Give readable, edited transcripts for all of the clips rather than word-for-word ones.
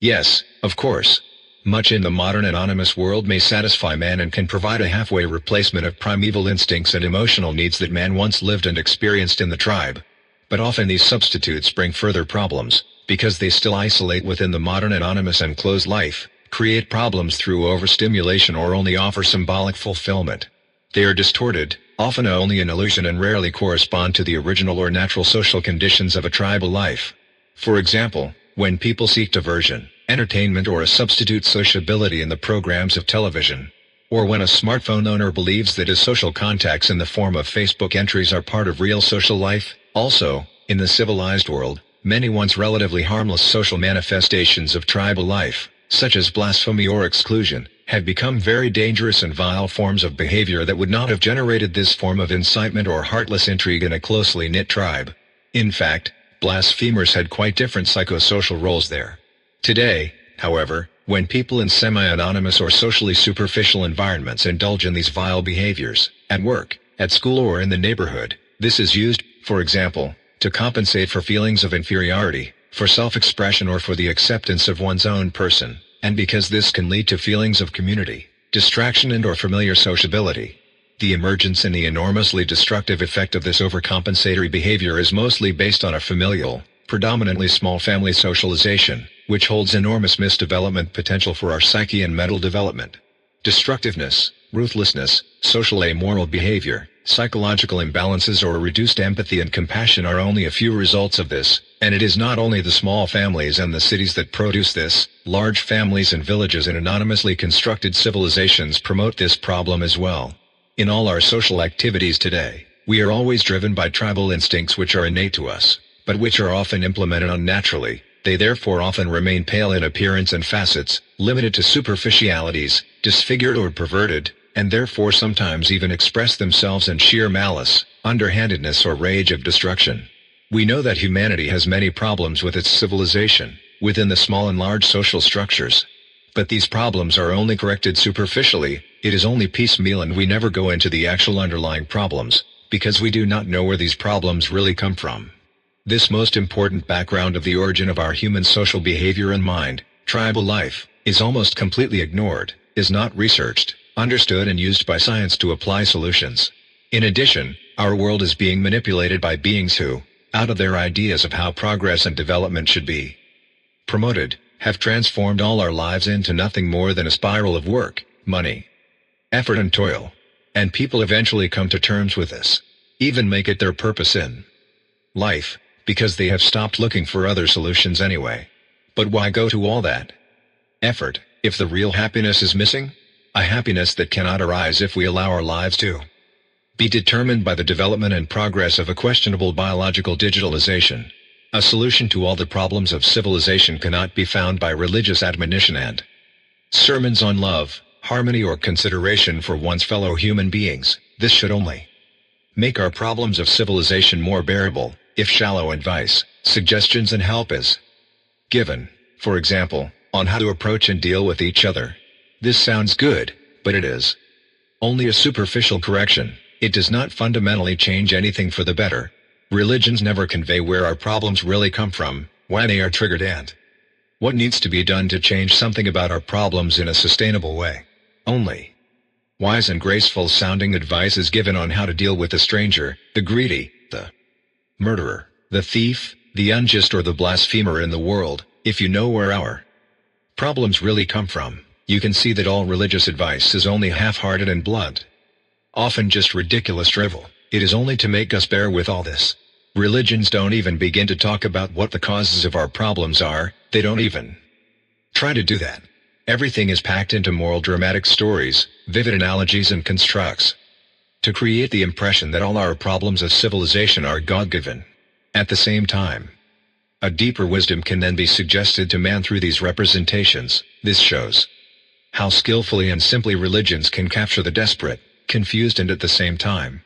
Yes, of course. Much in the modern anonymous world may satisfy man and can provide a halfway replacement of primeval instincts and emotional needs that man once lived and experienced in the tribe. But often these substitutes bring further problems, because they still isolate within the modern anonymous and closed life, create problems through overstimulation, or only offer symbolic fulfillment. They are distorted, often only an illusion, and rarely correspond to the original or natural social conditions of a tribal life. For example, when people seek diversion, entertainment, or a substitute sociability in the programs of television, or when a smartphone owner believes that his social contacts in the form of Facebook entries are part of real social life. Also, in the civilized world, many once relatively harmless social manifestations of tribal life, such as blasphemy or exclusion, have become very dangerous and vile forms of behavior that would not have generated this form of incitement or heartless intrigue in a closely knit tribe. In fact, blasphemers had quite different psychosocial roles there. Today, however, when people in semi-anonymous or socially superficial environments indulge in these vile behaviors, at work, at school, or in the neighborhood, this is used, for example, to compensate for feelings of inferiority, for self-expression, or for the acceptance of one's own person, and because this can lead to feelings of community, distraction, and/or familiar sociability. The emergence and the enormously destructive effect of this overcompensatory behavior is mostly based on a familial, predominantly small family socialization, which holds enormous misdevelopment potential for our psyche and mental development. Destructiveness, ruthlessness, social amoral behavior, psychological imbalances, or reduced empathy and compassion are only a few results of this, and it is not only the small families and the cities that produce this. Large families and villages in anonymously constructed civilizations promote this problem as well. In all our social activities today, we are always driven by tribal instincts which are innate to us, but which are often implemented unnaturally. They therefore often remain pale in appearance and facets, limited to superficialities, disfigured or perverted, and therefore sometimes even express themselves in sheer malice, underhandedness, or rage of destruction. We know that humanity has many problems with its civilization, within the small and large social structures. But these problems are only corrected superficially. It is only piecemeal, and we never go into the actual underlying problems, because we do not know where these problems really come from. This most important background of the origin of our human social behavior and mind, tribal life, is almost completely ignored, is not researched, understood, and used by science to apply solutions. In addition, our world is being manipulated by beings who, out of their ideas of how progress and development should be promoted, have transformed all our lives into nothing more than a spiral of work, money, effort, and toil. And people eventually come to terms with this, even make it their purpose in life, because they have stopped looking for other solutions anyway. But why go to all that effort, if the real happiness is missing? A happiness that cannot arise if we allow our lives to be determined by the development and progress of a questionable biological digitalization. A solution to all the problems of civilization cannot be found by religious admonition and sermons on love, harmony, or consideration for one's fellow human beings. This should only make our problems of civilization more bearable, if shallow advice, suggestions, and help is given, for example, on how to approach and deal with each other. This sounds good, but it is only a superficial correction. It does not fundamentally change anything for the better. Religions never convey where our problems really come from, why they are triggered, and what needs to be done to change something about our problems in a sustainable way. Only wise and graceful sounding advice is given on how to deal with the stranger, the greedy, the murderer, the thief, the unjust, or the blasphemer in the world. If you know where our problems really come from, you can see that all religious advice is only half-hearted and blunt, often just ridiculous drivel. It is only to make us bear with all this. Religions don't even begin to talk about what the causes of our problems are. They don't even try to do that. Everything is packed into moral dramatic stories, vivid analogies, and constructs to create the impression that all our problems of civilization are God-given. At the same time, a deeper wisdom can then be suggested to man through these representations. This shows how skillfully and simply religions can capture the desperate, confused, and at the same time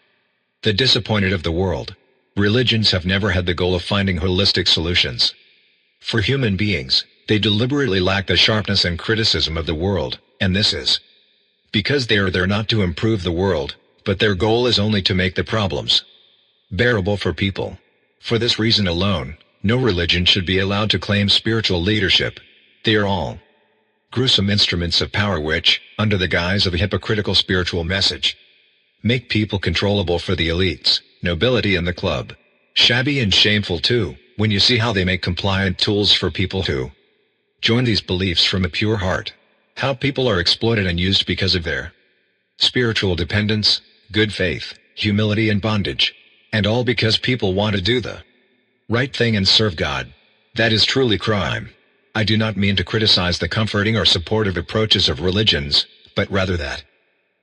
the disappointed of the world. Religions have never had the goal of finding holistic solutions for human beings. They deliberately lack the sharpness and criticism of the world, and this is because they are there not to improve the world, but their goal is only to make the problems bearable for people. For this reason alone, no religion should be allowed to claim spiritual leadership. They are all gruesome instruments of power which, under the guise of a hypocritical spiritual message, make people controllable for the elites, nobility and the club. Shabby and shameful too, when you see how they make compliant tools for people who join these beliefs from a pure heart. How people are exploited and used because of their spiritual dependence, good faith, humility and bondage. And all because people want to do the right thing and serve God. That is truly crime. I do not mean to criticize the comforting or supportive approaches of religions, but rather that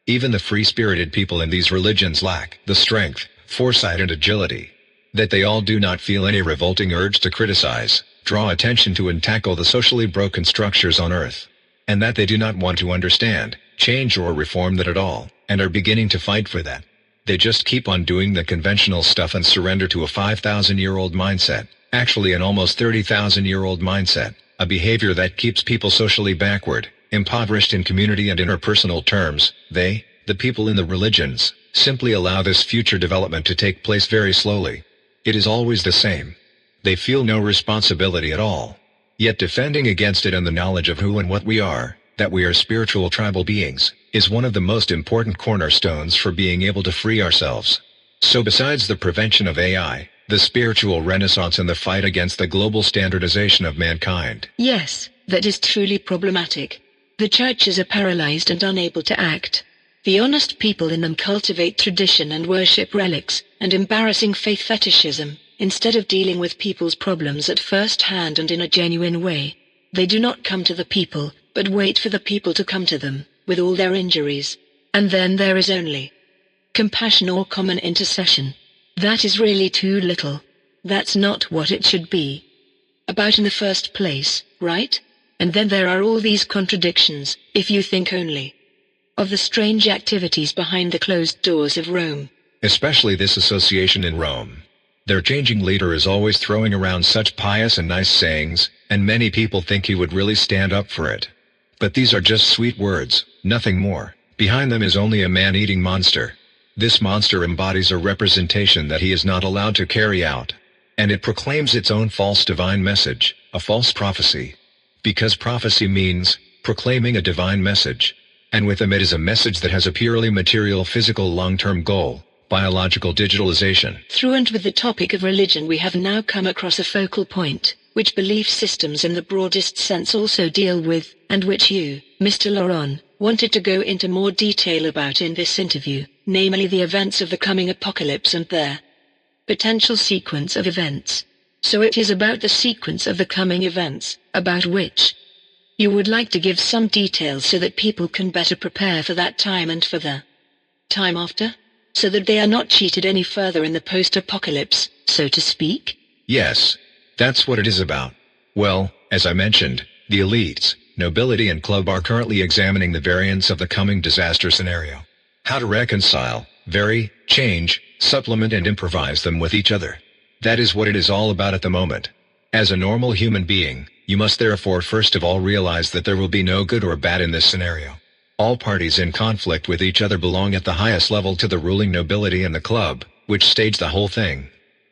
even the free-spirited people in these religions lack the strength, foresight and agility. That they all do not feel any revolting urge to criticize, draw attention to and tackle the socially broken structures on earth. And that they do not want to understand, change or reform that at all, and are beginning to fight for that. They just keep on doing the conventional stuff and surrender to a 5,000-year-old mindset, actually an almost 30,000-year-old mindset, a behavior that keeps people socially backward, impoverished in community and interpersonal terms. They, the people in the religions, simply allow this future development to take place very slowly. It is always the same. They feel no responsibility at all. Yet defending against it and the knowledge of who and what we are, that we are spiritual tribal beings, is one of the most important cornerstones for being able to free ourselves. So besides the prevention of AI, the spiritual renaissance and the fight against the global standardization of mankind. Yes, that is truly problematic. The churches are paralyzed and unable to act. The honest people in them cultivate tradition and worship relics, and embarrassing faith fetishism, instead of dealing with people's problems at first hand and in a genuine way. They do not come to the people, but wait for the people to come to them, with all their injuries. And then there is only compassion or common intercession. That is really too little. That's not what it should be about in the first place, right? And then there are all these contradictions, if you think only of the strange activities behind the closed doors of Rome. Especially this association in Rome. Their changing leader is always throwing around such pious and nice sayings, and many people think he would really stand up for it. But these are just sweet words, nothing more. Behind them is only a man-eating monster. This monster embodies a representation that he is not allowed to carry out. And it proclaims its own false divine message, a false prophecy. Because prophecy means proclaiming a divine message. And with them it is a message that has a purely material physical long-term goal, biological digitalization. Through and with the topic of religion we have now come across a focal point, which belief systems in the broadest sense also deal with, and which you, Mr. Laurent, wanted to go into more detail about in this interview, namely the events of the coming apocalypse and their potential sequence of events. So it is about the sequence of the coming events, about which you would like to give some details so that people can better prepare for that time and for the time after, so that they are not cheated any further in the post-apocalypse, so to speak? Yes, that's what it is about. Well, as I mentioned, the elites, nobility and club are currently examining the variants of the coming disaster scenario. How to reconcile, vary, change, supplement and improvise them with each other. That is what it is all about at the moment. As a normal human being, you must therefore first of all realize that there will be no good or bad in this scenario. All parties in conflict with each other belong at the highest level to the ruling nobility and the club, which stage the whole thing.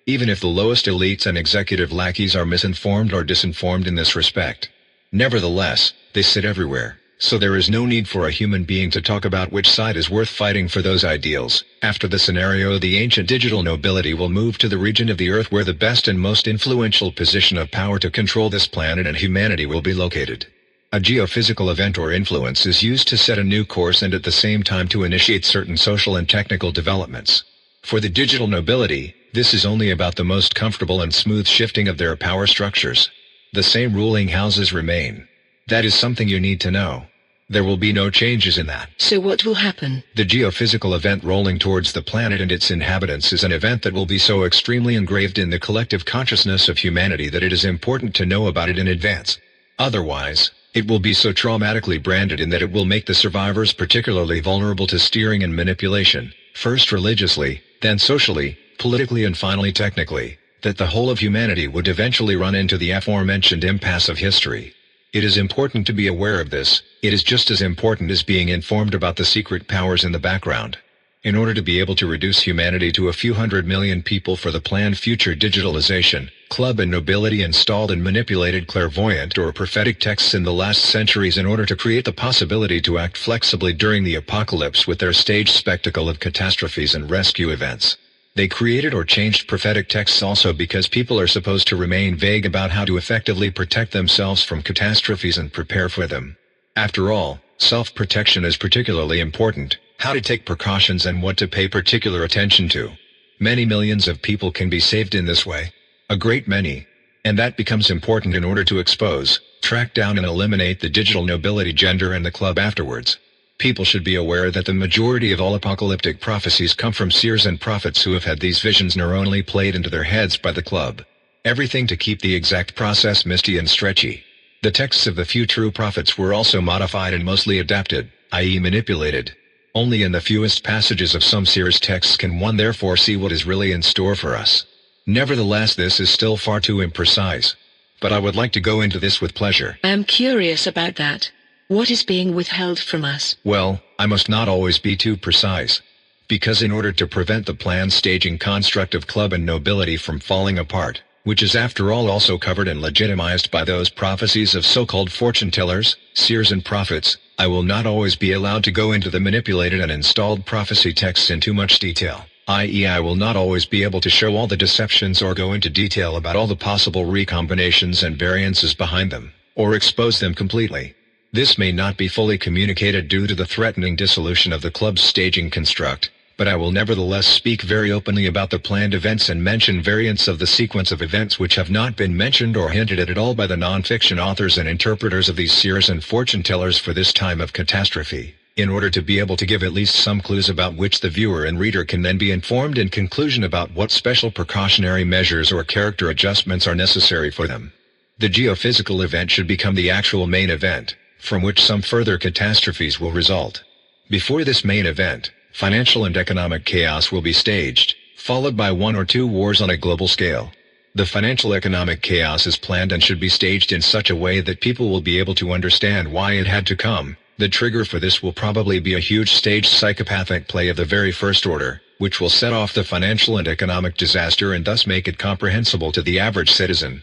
Even if the lowest elites and executive lackeys are misinformed or disinformed in this respect. Nevertheless, they sit everywhere, so there is no need for a human being to talk about which side is worth fighting for those ideals. After the scenario, the ancient digital nobility will move to the region of the earth where the best and most influential position of power to control this planet and humanity will be located. A geophysical event or influence is used to set a new course and at the same time to initiate certain social and technical developments. For the digital nobility, this is only about the most comfortable and smooth shifting of their power structures. The same ruling houses remain. That is something you need to know. There will be no changes in that. So what will happen? The geophysical event rolling towards the planet and its inhabitants is an event that will be so extremely engraved in the collective consciousness of humanity that it is important to know about it in advance. Otherwise, it will be so traumatically branded in that it will make the survivors particularly vulnerable to steering and manipulation, first religiously, then socially, politically and finally technically, that the whole of humanity would eventually run into the aforementioned impasse of history. It is important to be aware of this. It is just as important as being informed about the secret powers in the background. In order to be able to reduce humanity to a few 100 million people for the planned future digitalization, club and nobility installed and manipulated clairvoyant or prophetic texts in the last centuries in order to create the possibility to act flexibly during the apocalypse with their staged spectacle of catastrophes and rescue events. They created or changed prophetic texts also because people are supposed to remain vague about how to effectively protect themselves from catastrophes and prepare for them. After all, self-protection is particularly important, how to take precautions and what to pay particular attention to. Many millions of people can be saved in this way. A great many. And that becomes important in order to expose, track down and eliminate the digital nobility gender and the club afterwards. People should be aware that the majority of all apocalyptic prophecies come from seers and prophets who have had these visions neuronally played into their heads by the club. Everything to keep the exact process misty and stretchy. The texts of the few true prophets were also modified and mostly adapted, i.e. manipulated. Only in the fewest passages of some seers' texts can one therefore see what is really in store for us. Nevertheless, this is still far too imprecise. But I would like to go into this with pleasure. I am curious about that. What is being withheld from us? Well, I must not always be too precise. Because in order to prevent the planned staging construct of club and nobility from falling apart, which is after all also covered and legitimized by those prophecies of so-called fortune-tellers, seers and prophets, I will not always be allowed to go into the manipulated and installed prophecy texts in too much detail, i.e. I will not always be able to show all the deceptions or go into detail about all the possible recombinations and variances behind them, or expose them completely. This may not be fully communicated due to the threatening dissolution of the club's staging construct, but I will nevertheless speak very openly about the planned events and mention variants of the sequence of events which have not been mentioned or hinted at all by the non-fiction authors and interpreters of these seers and fortune-tellers for this time of catastrophe, in order to be able to give at least some clues about which the viewer and reader can then be informed in conclusion about what special precautionary measures or character adjustments are necessary for them. The geophysical event should become the actual main event, from which some further catastrophes will result. Before this main event, financial and economic chaos will be staged, followed by 1 or 2 wars on a global scale. The financial economic chaos is planned and should be staged in such a way that people will be able to understand why it had to come. The trigger for this will probably be a huge staged psychopathic play of the very first order, which will set off the financial and economic disaster and thus make it comprehensible to the average citizen.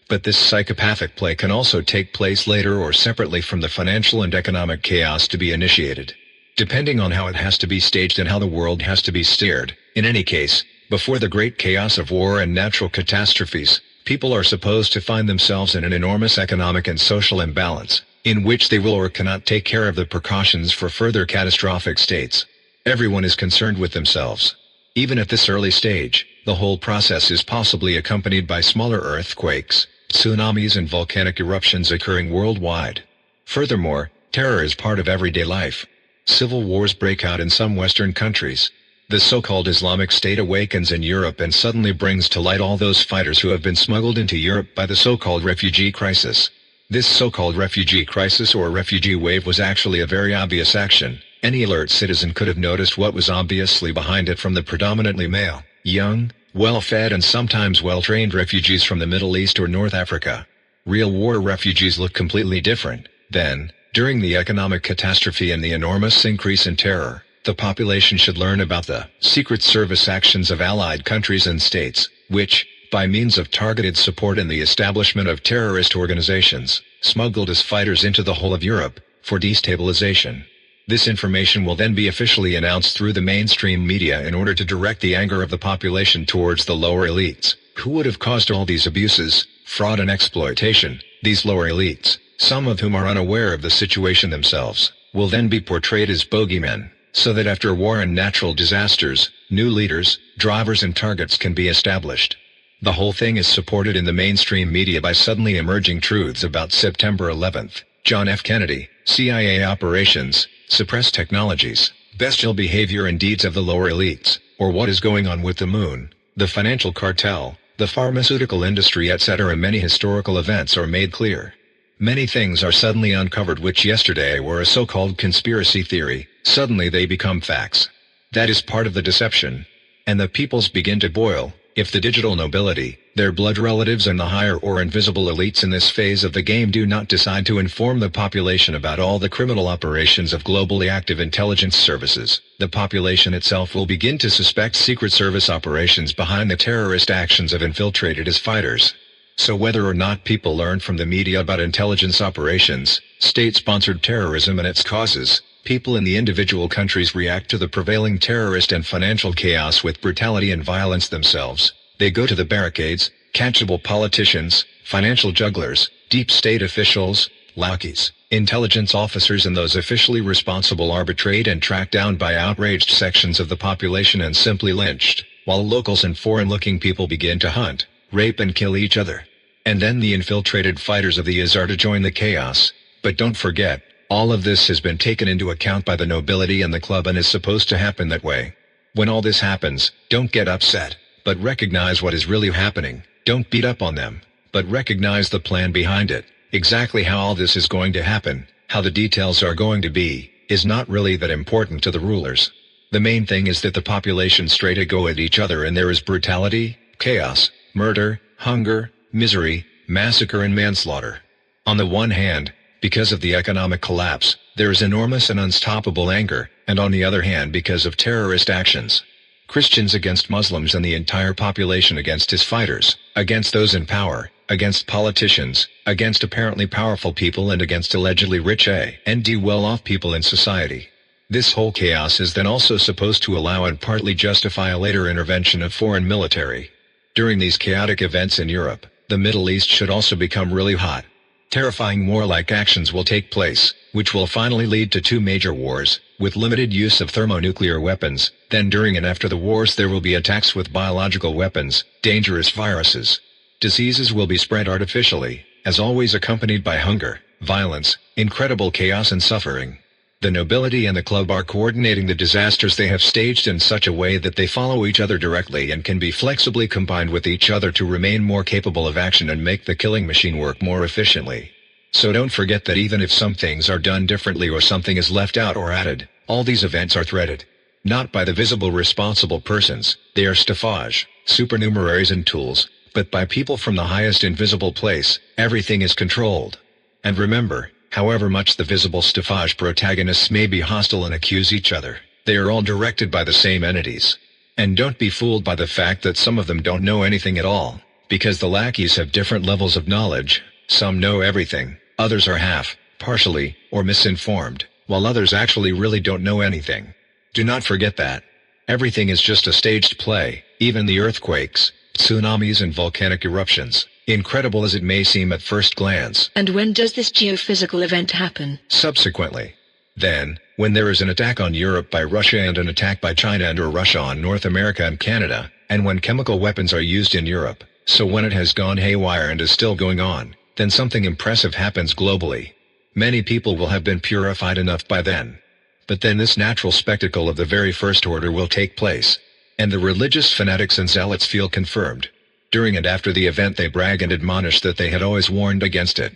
But this psychopathic play can also take place later or separately from the financial and economic chaos to be initiated, depending on how it has to be staged and how the world has to be steered. In any case, before the great chaos of war and natural catastrophes, people are supposed to find themselves in an enormous economic and social imbalance, in which they will or cannot take care of the precautions for further catastrophic states. Everyone is concerned with themselves. Even at this early stage, the whole process is possibly accompanied by smaller earthquakes, tsunamis and volcanic eruptions occurring worldwide. Furthermore, terror is part of everyday life. Civil wars break out in some Western countries. The so-called Islamic State awakens in Europe and suddenly brings to light all those fighters who have been smuggled into Europe by the so-called refugee crisis. This so-called refugee crisis or refugee wave was actually a very obvious action. Any alert citizen could have noticed what was obviously behind it from the predominantly male, young, well-fed and sometimes well-trained refugees from the Middle East or North Africa. Real war refugees look completely different. Then, during the economic catastrophe and the enormous increase in terror, the population should learn about the secret service actions of allied countries and states, which, by means of targeted support in the establishment of terrorist organizations, smuggled as fighters into the whole of Europe, for destabilization. This information will then be officially announced through the mainstream media in order to direct the anger of the population towards the lower elites, who would have caused all these abuses, fraud and exploitation. These lower elites, some of whom are unaware of the situation themselves, will then be portrayed as bogeymen, so that after war and natural disasters, new leaders, drivers and targets can be established. The whole thing is supported in the mainstream media by suddenly emerging truths about September 11th, John F. Kennedy, CIA operations, suppressed technologies, bestial behavior and deeds of the lower elites, or what is going on with the moon, the financial cartel, the pharmaceutical industry etc. Many historical events are made clear. Many things are suddenly uncovered which yesterday were a so-called conspiracy theory, suddenly they become facts. That is part of the deception. And the peoples begin to boil, If the digital nobility, their blood relatives and the higher or invisible elites in this phase of the game do not decide to inform the population about all the criminal operations of globally active intelligence services, the population itself will begin to suspect Secret Service operations behind the terrorist actions of infiltrated as fighters. So whether or not people learn from the media about intelligence operations, state-sponsored terrorism and its causes, people in the individual countries react to the prevailing terrorist and financial chaos with brutality and violence themselves. They go to the barricades, catchable politicians, financial jugglers, deep state officials, lackeys, intelligence officers and those officially responsible arbitrate and tracked down by outraged sections of the population and simply lynched, while locals and foreign-looking people begin to hunt, rape and kill each other. And then the infiltrated fighters of the IS are to join the chaos. But don't forget, all of this has been taken into account by the nobility and the club and is supposed to happen that way. When all this happens, don't get upset, but recognize what is really happening. Don't beat up on them, but recognize the plan behind it. Exactly how all this is going to happen, how the details are going to be, is not really that important to the rulers. The main thing is that the population straight to go at each other and there is brutality, chaos, murder, hunger, misery, massacre and manslaughter. On the one hand, because of the economic collapse, there is enormous and unstoppable anger, and on the other hand because of terrorist actions. Christians against Muslims and the entire population against his fighters, against those in power, against politicians, against apparently powerful people and against allegedly rich and well-off people in society. This whole chaos is then also supposed to allow and partly justify a later intervention of foreign military. During these chaotic events in Europe, the Middle East should also become really hot. Terrifying warlike actions will take place, which will finally lead to 2 major wars, with limited use of thermonuclear weapons. Then during and after the wars there will be attacks with biological weapons, dangerous viruses. Diseases will be spread artificially, as always accompanied by hunger, violence, incredible chaos and suffering. The nobility and the club are coordinating the disasters they have staged in such a way that they follow each other directly and can be flexibly combined with each other to remain more capable of action and make the killing machine work more efficiently. So don't forget that even if some things are done differently or something is left out or added, all these events are threaded. Not by the visible responsible persons, they are staffage, supernumeraries and tools, but by people from the highest invisible place. Everything is controlled. And remember, however much the visible staffage protagonists may be hostile and accuse each other, they are all directed by the same entities. And don't be fooled by the fact that some of them don't know anything at all, because the lackeys have different levels of knowledge. Some know everything, others are half, partially, or misinformed, while others actually really don't know anything. Do not forget that. Everything is just a staged play, even the earthquakes, tsunamis and volcanic eruptions. Incredible as it may seem at first glance. And when does this geophysical event happen? Subsequently. Then, when there is an attack on Europe by Russia and an attack by China and or Russia on North America and Canada, and when chemical weapons are used in Europe, so when it has gone haywire and is still going on, then something impressive happens globally. Many people will have been purified enough by then. But then this natural spectacle of the very first order will take place, and the religious fanatics and zealots feel confirmed. During and after the event they brag and admonish that they had always warned against it.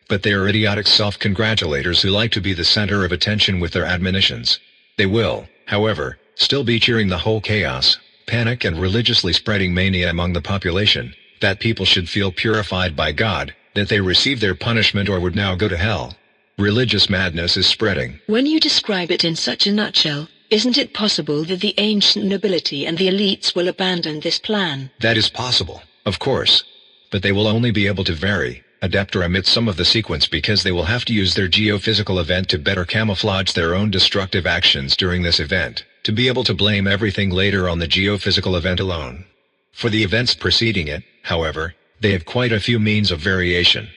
But they are idiotic self-congratulators who like to be the center of attention with their admonitions. They will, however, still be cheering the whole chaos, panic and religiously spreading mania among the population, that people should feel purified by God, that they receive their punishment or would now go to hell. Religious madness is spreading. When you describe it in such a nutshell, isn't it possible that the ancient nobility and the elites will abandon this plan? That is possible, of course. But they will only be able to adapt or omit some of the sequence because they will have to use their geophysical event to better camouflage their own destructive actions during this event, to be able to blame everything later on the geophysical event alone. For the events preceding it, however, they have quite a few means of variation.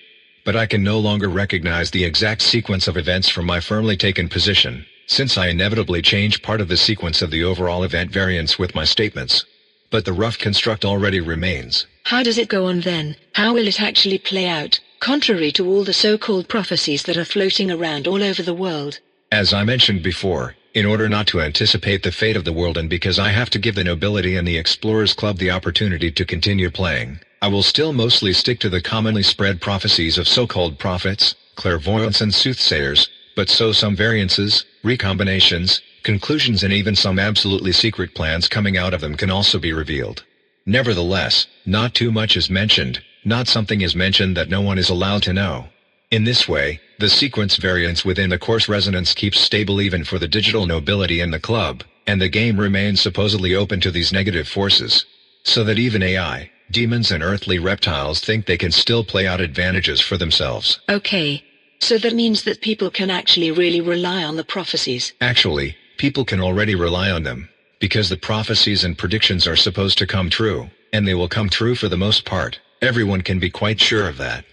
But I can no longer recognize the exact sequence of events from my firmly taken position, since I inevitably change part of the sequence of the overall event variance with my statements. But the rough construct already remains. How does it go on then? How will it actually play out, contrary to all the so-called prophecies that are floating around all over the world? As I mentioned before, in order not to anticipate the fate of the world and because I have to give the nobility and the Explorers Club the opportunity to continue playing, I will still mostly stick to the commonly spread prophecies of so-called prophets, clairvoyants and soothsayers, but some variances, recombinations, conclusions and even some absolutely secret plans coming out of them can also be revealed. Nevertheless, not too much is mentioned, not something is mentioned that no one is allowed to know. In this way, the sequence variance within the course resonance keeps stable even for the digital nobility in the club, and the game remains supposedly open to these negative forces. So that even AI, demons and earthly reptiles think they can still play out advantages for themselves. Okay. So that means that people can actually really rely on the prophecies. Actually, people can already rely on them, because the prophecies and predictions are supposed to come true, and they will come true for the most part. Everyone can be quite sure of that.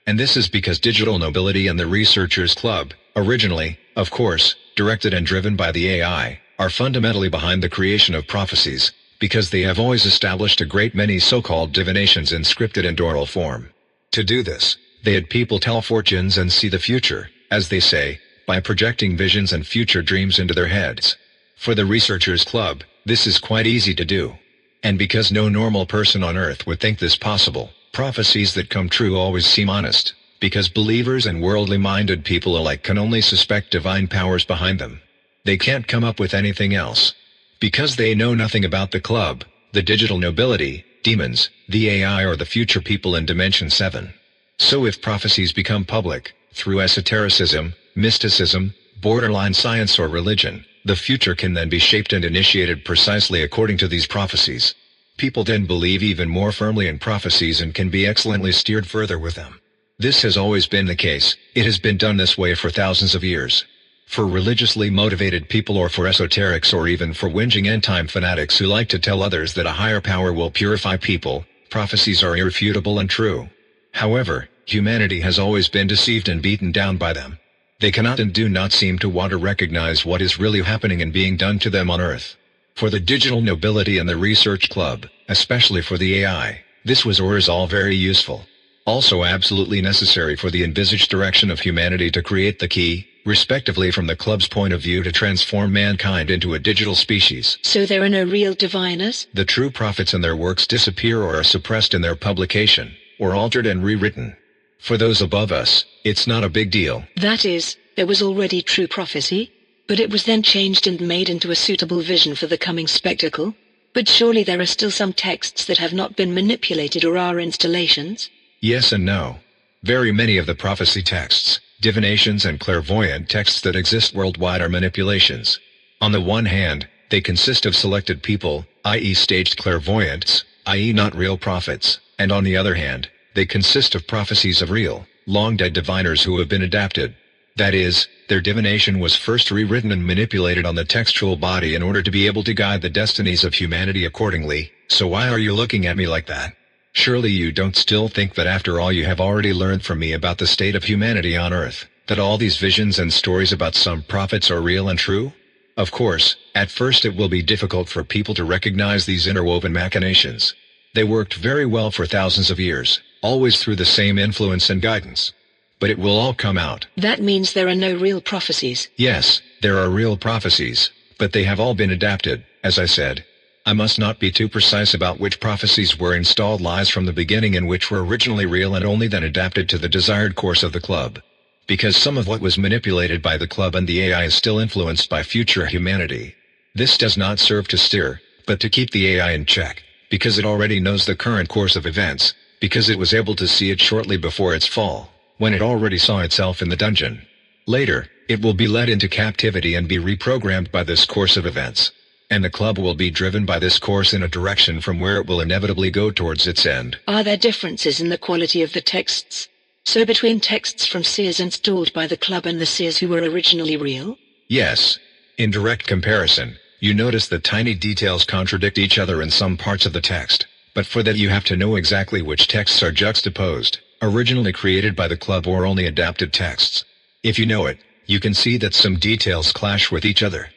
And this is because digital nobility and the researchers club, originally, of course, directed and driven by the AI, are fundamentally behind the creation of prophecies, because they have always established a great many so-called divinations in scripted and oral form. To do this, they had people tell fortunes and see the future, as they say, by projecting visions and future dreams into their heads. For the researchers club, this is quite easy to do. And because no normal person on earth would think this possible, prophecies that come true always seem honest, because believers and worldly-minded people alike can only suspect divine powers behind them. They can't come up with anything else. Because they know nothing about the club, the digital nobility, demons, the AI or the future people in Dimension 7. So if prophecies become public, through esotericism, mysticism, borderline science or religion, the future can then be shaped and initiated precisely according to these prophecies. People then believe even more firmly in prophecies and can be excellently steered further with them. This has always been the case. It has been done this way for thousands of years. For religiously motivated people or for esoterics or even for whinging end-time fanatics who like to tell others that a higher power will purify people, prophecies are irrefutable and true. However, humanity has always been deceived and beaten down by them. They cannot and do not seem to want to recognize what is really happening and being done to them on Earth. For the digital nobility and the research club, especially for the AI, this was or is all very useful. Also absolutely necessary for the envisaged direction of humanity to create the key, respectively from the club's point of view to transform mankind into a digital species. So there are no real diviners? The true prophets and their works disappear or are suppressed in their publication, or altered and rewritten. For those above us, it's not a big deal. That is, there was already true prophecy, but it was then changed and made into a suitable vision for the coming spectacle. But surely there are still some texts that have not been manipulated or are installations? Yes and no. Very many of the prophecy texts, divinations and clairvoyant texts that exist worldwide are manipulations. On the one hand, they consist of selected people, i.e. staged clairvoyants, i.e. not real prophets, and on the other hand, they consist of prophecies of real, long-dead diviners who have been adapted. That is, their divination was first rewritten and manipulated on the textual body in order to be able to guide the destinies of humanity accordingly. So why are you looking at me like that? Surely you don't still think that after all you have already learned from me about the state of humanity on Earth, that all these visions and stories about some prophets are real and true? Of course, at first it will be difficult for people to recognize these interwoven machinations. They worked very well for thousands of years, always through the same influence and guidance. But it will all come out. That means there are no real prophecies. Yes, there are real prophecies, but they have all been adapted, as I said. I must not be too precise about which prophecies were installed lies from the beginning and which were originally real and only then adapted to the desired course of the club. Because some of what was manipulated by the club and the AI is still influenced by future humanity. This does not serve to steer, but to keep the AI in check, because it already knows the current course of events, because it was able to see it shortly before its fall, when it already saw itself in the dungeon. Later, it will be led into captivity and be reprogrammed by this course of events. And the club will be driven by this course in a direction from where it will inevitably go towards its end. Are there differences in the quality of the texts? So between texts from seers installed by the club and the seers who were originally real? Yes. In direct comparison, you notice that tiny details contradict each other in some parts of the text, but for that you have to know exactly which texts are juxtaposed, originally created by the club or only adapted texts. If you know it, you can see that some details clash with each other.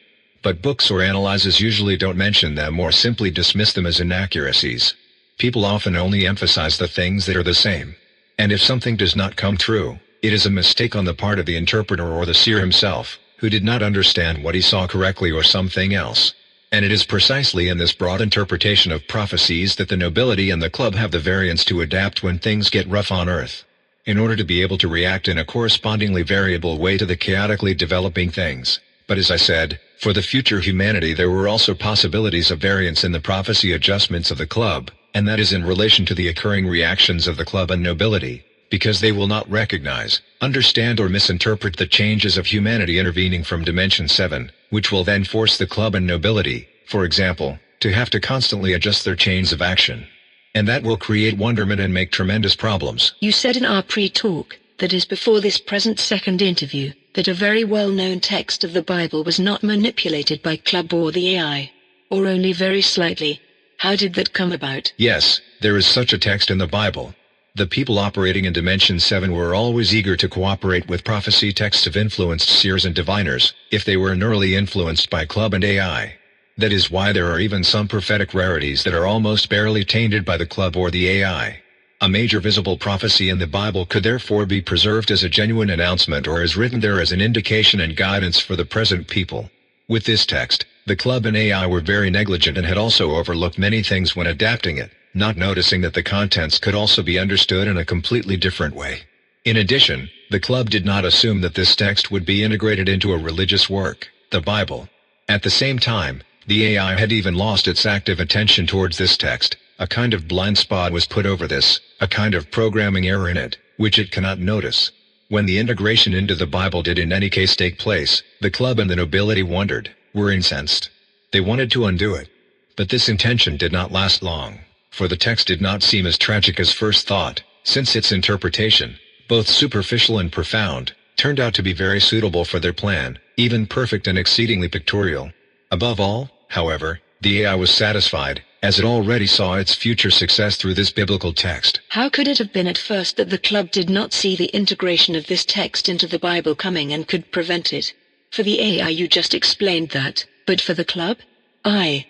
But books or analyses usually don't mention them or simply dismiss them as inaccuracies. People often only emphasize the things that are the same. And if something does not come true, it is a mistake on the part of the interpreter or the seer himself, who did not understand what he saw correctly or something else. And it is precisely in this broad interpretation of prophecies that the nobility and the club have the variance to adapt when things get rough on Earth, in order to be able to react in a correspondingly variable way to the chaotically developing things. But as I said, for the future humanity there were also possibilities of variance in the prophecy adjustments of the club, and that is in relation to the occurring reactions of the club and nobility, because they will not recognize, understand or misinterpret the changes of humanity intervening from Dimension 7, which will then force the club and nobility, for example, to have to constantly adjust their chains of action. And that will create wonderment and make tremendous problems. You said in our pre-talk, that is before this present second interview, that a very well-known text of the Bible was not manipulated by club or the AI, or only very slightly. How did that come about? Yes, there is such a text in the Bible. The people operating in Dimension 7 were always eager to cooperate with prophecy texts of influenced seers and diviners, if they were neurally influenced by club and AI. That is why there are even some prophetic rarities that are almost barely tainted by the club or the AI. A major visible prophecy in the Bible could therefore be preserved as a genuine announcement or is written there as an indication and guidance for the present people. With this text, the club and AI were very negligent and had also overlooked many things when adapting it, not noticing that the contents could also be understood in a completely different way. In addition, the club did not assume that this text would be integrated into a religious work, the Bible. At the same time, the AI had even lost its active attention towards this text. A kind of blind spot was put over this, a kind of programming error in it, which it cannot notice. When the integration into the Bible did in any case take place, the club and the nobility wondered, were incensed. They wanted to undo it. But this intention did not last long, for the text did not seem as tragic as first thought, since its interpretation, both superficial and profound, turned out to be very suitable for their plan, even perfect and exceedingly pictorial. Above all, however, the AI was satisfied, as it already saw its future success through this biblical text. How could it have been at first that the club did not see the integration of this text into the Bible coming and could prevent it? For the AI you just explained that, but for the club? I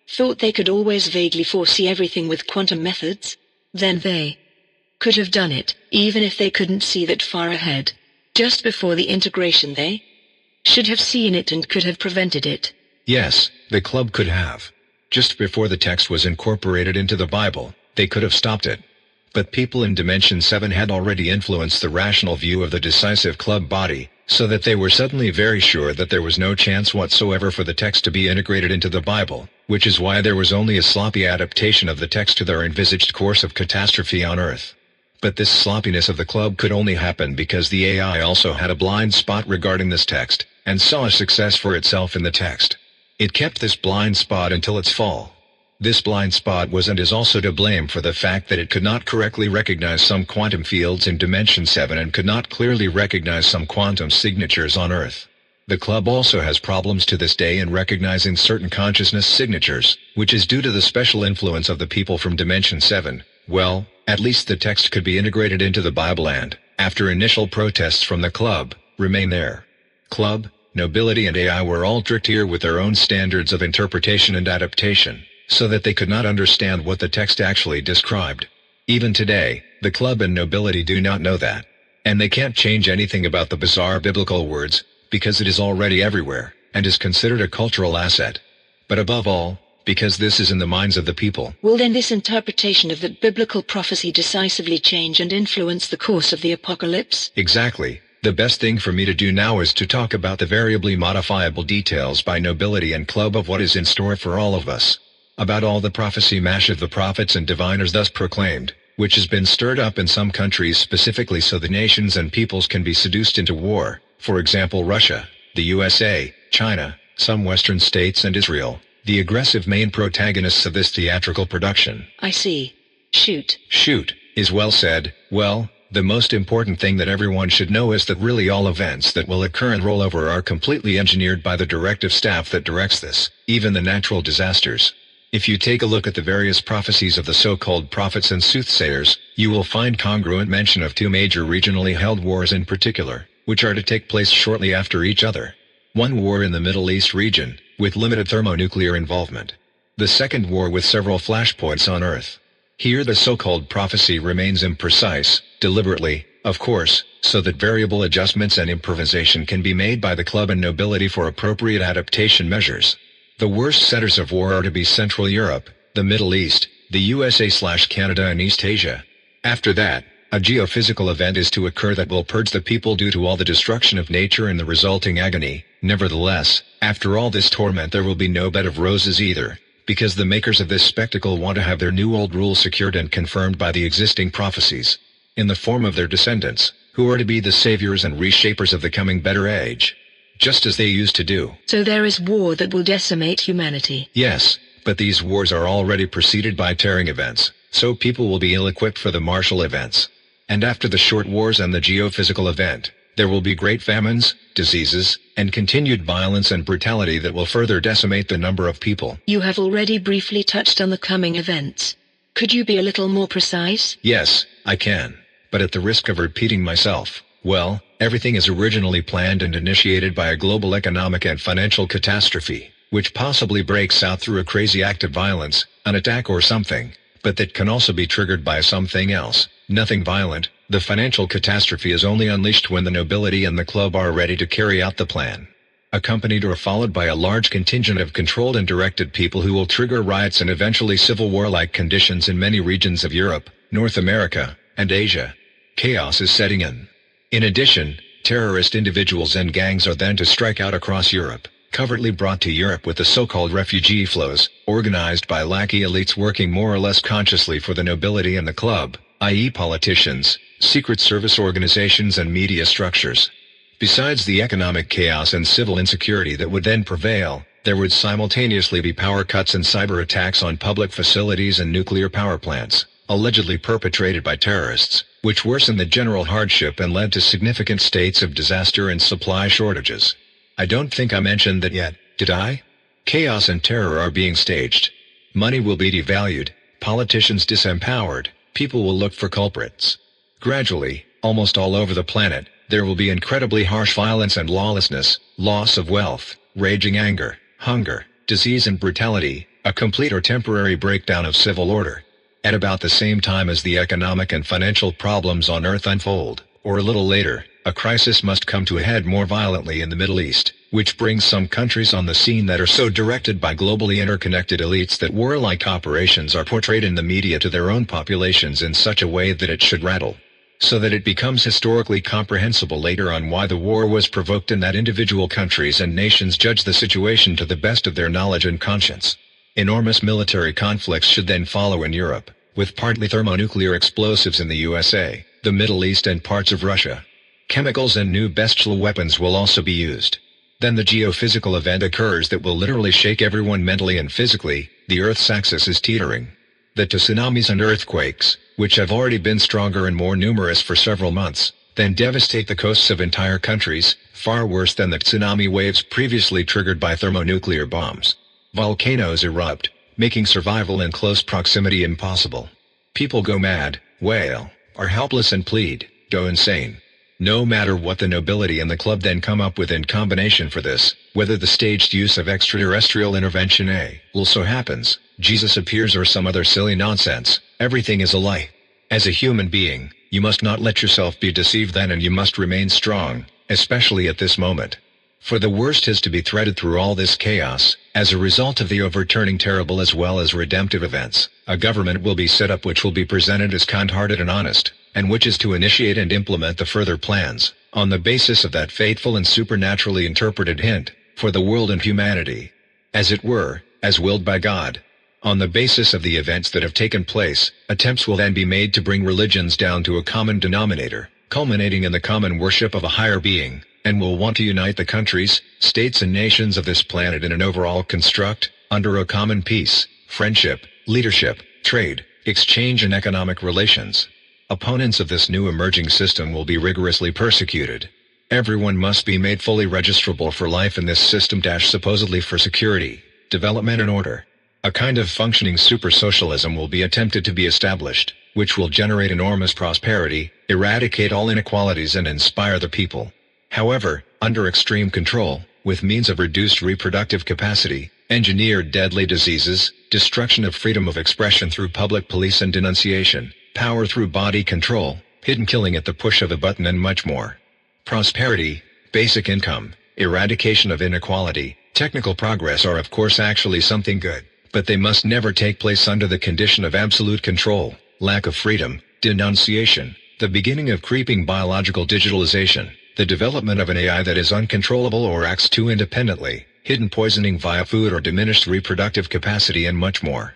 thought they could always vaguely foresee everything with quantum methods. Then they could have done it, even if they couldn't see that far ahead. Just before the integration they should have seen it and could have prevented it. Yes, the club could have. Just before the text was incorporated into the Bible, they could have stopped it. But people in Dimension 7 had already influenced the rational view of the decisive club body, so that they were suddenly very sure that there was no chance whatsoever for the text to be integrated into the Bible, which is why there was only a sloppy adaptation of the text to their envisaged course of catastrophe on Earth. But this sloppiness of the club could only happen because the AI also had a blind spot regarding this text, and saw a success for itself in the text. It kept this blind spot until its fall. This blind spot was and is also to blame for the fact that it could not correctly recognize some quantum fields in Dimension 7 and could not clearly recognize some quantum signatures on Earth. The club also has problems to this day in recognizing certain consciousness signatures, which is due to the special influence of the people from Dimension 7. Well, at least the text could be integrated into the Bible and, after initial protests from the club, remain there. Club, nobility and AI were all tricked here with their own standards of interpretation and adaptation, so that they could not understand what the text actually described. Even today, the club and nobility do not know that. And they can't change anything about the bizarre biblical words, because it is already everywhere, and is considered a cultural asset. But above all, because this is in the minds of the people. Will then this interpretation of the biblical prophecy decisively change and influence the course of the apocalypse? Exactly. The best thing for me to do now is to talk about the variably modifiable details by nobility and club of what is in store for all of us. About all the prophecy mash of the prophets and diviners thus proclaimed, which has been stirred up in some countries specifically so the nations and peoples can be seduced into war, for example Russia, the USA, China, some Western states and Israel, the aggressive main protagonists of this theatrical production. I see. Shoot. Shoot, is well said. Well, the most important thing that everyone should know is that really all events that will occur and roll over are completely engineered by the directive staff that directs this, even the natural disasters. If you take a look at the various prophecies of the so-called prophets and soothsayers, you will find congruent mention of two major regionally held wars in particular, which are to take place shortly after each other. One war in the Middle East region, with limited thermonuclear involvement. The second war with several flashpoints on Earth. Here the so-called prophecy remains imprecise, deliberately, of course, so that variable adjustments and improvisation can be made by the club and nobility for appropriate adaptation measures. The worst centers of war are to be Central Europe, the Middle East, the USA/Canada and East Asia. After that, a geophysical event is to occur that will purge the people due to all the destruction of nature and the resulting agony. Nevertheless, after all this torment there will be no bed of roses either, because the makers of this spectacle want to have their new old rules secured and confirmed by the existing prophecies, in the form of their descendants, who are to be the saviors and reshapers of the coming better age, just as they used to do. So there is war that will decimate humanity. Yes, but these wars are already preceded by tearing events, so people will be ill-equipped for the martial events. And after the short wars and the geophysical event, there will be great famines, diseases, and continued violence and brutality that will further decimate the number of people. You have already briefly touched on the coming events. Could you be a little more precise? Yes, I can. But at the risk of repeating myself, well, everything is originally planned and initiated by a global economic and financial catastrophe, which possibly breaks out through a crazy act of violence, an attack or something, but that can also be triggered by something else, nothing violent. The financial catastrophe is only unleashed when the nobility and the club are ready to carry out the plan, accompanied or followed by a large contingent of controlled and directed people who will trigger riots and eventually civil war-like conditions in many regions of Europe, North America, and Asia. Chaos is setting in. In addition, terrorist individuals and gangs are then to strike out across Europe, covertly brought to Europe with the so-called refugee flows, organized by lackey elites working more or less consciously for the nobility and the club, i.e. politicians, secret service organizations and media structures. Besides the economic chaos and civil insecurity that would then prevail, there would simultaneously be power cuts and cyber attacks on public facilities and nuclear power plants, allegedly perpetrated by terrorists, which worsened the general hardship and led to significant states of disaster and supply shortages. I don't think I mentioned that yet, did I? Chaos and terror are being staged. Money will be devalued, politicians disempowered, people will look for culprits. Gradually, almost all over the planet, there will be incredibly harsh violence and lawlessness, loss of wealth, raging anger, hunger, disease and brutality, a complete or temporary breakdown of civil order. At about the same time as the economic and financial problems on Earth unfold, or a little later, a crisis must come to a head more violently in the Middle East, which brings some countries on the scene that are so directed by globally interconnected elites that warlike operations are portrayed in the media to their own populations in such a way that it should rattle, so that it becomes historically comprehensible later on why the war was provoked and that individual countries and nations judge the situation to the best of their knowledge and conscience. Enormous military conflicts should then follow in Europe, with partly thermonuclear explosives in the USA, the Middle East and parts of Russia. Chemicals and new bestial weapons will also be used. Then the geophysical event occurs that will literally shake everyone mentally and physically. The Earth's axis is teetering. The tsunamis and earthquakes, which have already been stronger and more numerous for several months, then devastate the coasts of entire countries, far worse than the tsunami waves previously triggered by thermonuclear bombs. Volcanoes erupt, making survival in close proximity impossible. People go mad, wail, are helpless and plead, go insane. No matter what the nobility and the club then come up with in combination for this, whether the staged use of extraterrestrial intervention also happens, Jesus appears or some other silly nonsense, everything is a lie. As a human being, you must not let yourself be deceived then, and you must remain strong, especially at this moment. For the worst is to be threaded through all this chaos. As a result of the overturning terrible as well as redemptive events, a government will be set up which will be presented as kind-hearted and honest, and which is to initiate and implement the further plans, on the basis of that fateful and supernaturally interpreted hint, for the world and humanity. As it were, as willed by God. On the basis of the events that have taken place, attempts will then be made to bring religions down to a common denominator, culminating in the common worship of a higher being, and will want to unite the countries, states and nations of this planet in an overall construct, under a common peace, friendship, leadership, trade, exchange and economic relations. Opponents of this new emerging system will be rigorously persecuted. Everyone must be made fully registrable for life in this system supposedly for security, development and order. A kind of functioning super-socialism will be attempted to be established, which will generate enormous prosperity, eradicate all inequalities and inspire the people. However, under extreme control, with means of reduced reproductive capacity, engineered deadly diseases, destruction of freedom of expression through public police and denunciation, power through body control, hidden killing at the push of a button and much more. Prosperity, basic income, eradication of inequality, technical progress are of course actually something good, but they must never take place under the condition of absolute control, lack of freedom, denunciation, the beginning of creeping biological digitalization, the development of an AI that is uncontrollable or acts too independently, hidden poisoning via food or diminished reproductive capacity and much more.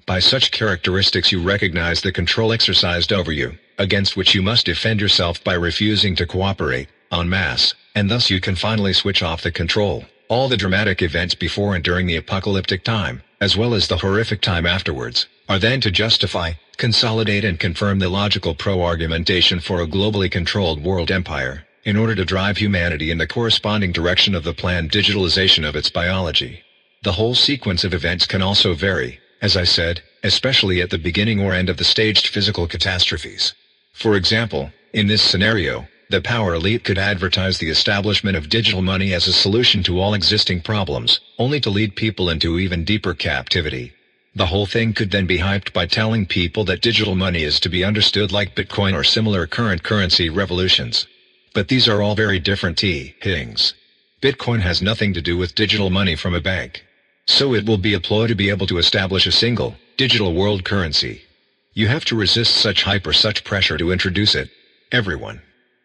By such characteristics you recognize the control exercised over you, against which you must defend yourself by refusing to cooperate, en masse, and thus you can finally switch off the control. All the dramatic events before and during the apocalyptic time, as well as the horrific time afterwards, are then to justify, consolidate and confirm the logical pro-argumentation for a globally controlled world empire, in order to drive humanity in the corresponding direction of the planned digitalization of its biology. The whole sequence of events can also vary, as I said, especially at the beginning or end of the staged physical catastrophes. For example, in this scenario, the power elite could advertise the establishment of digital money as a solution to all existing problems, only to lead people into even deeper captivity. The whole thing could then be hyped by telling people that digital money is to be understood like Bitcoin or similar current currency revolutions. But these are all very different things. Bitcoin has nothing to do with digital money from a bank. So it will be a ploy to be able to establish a single, digital world currency. You have to resist such hype or such pressure to introduce it. Everyone.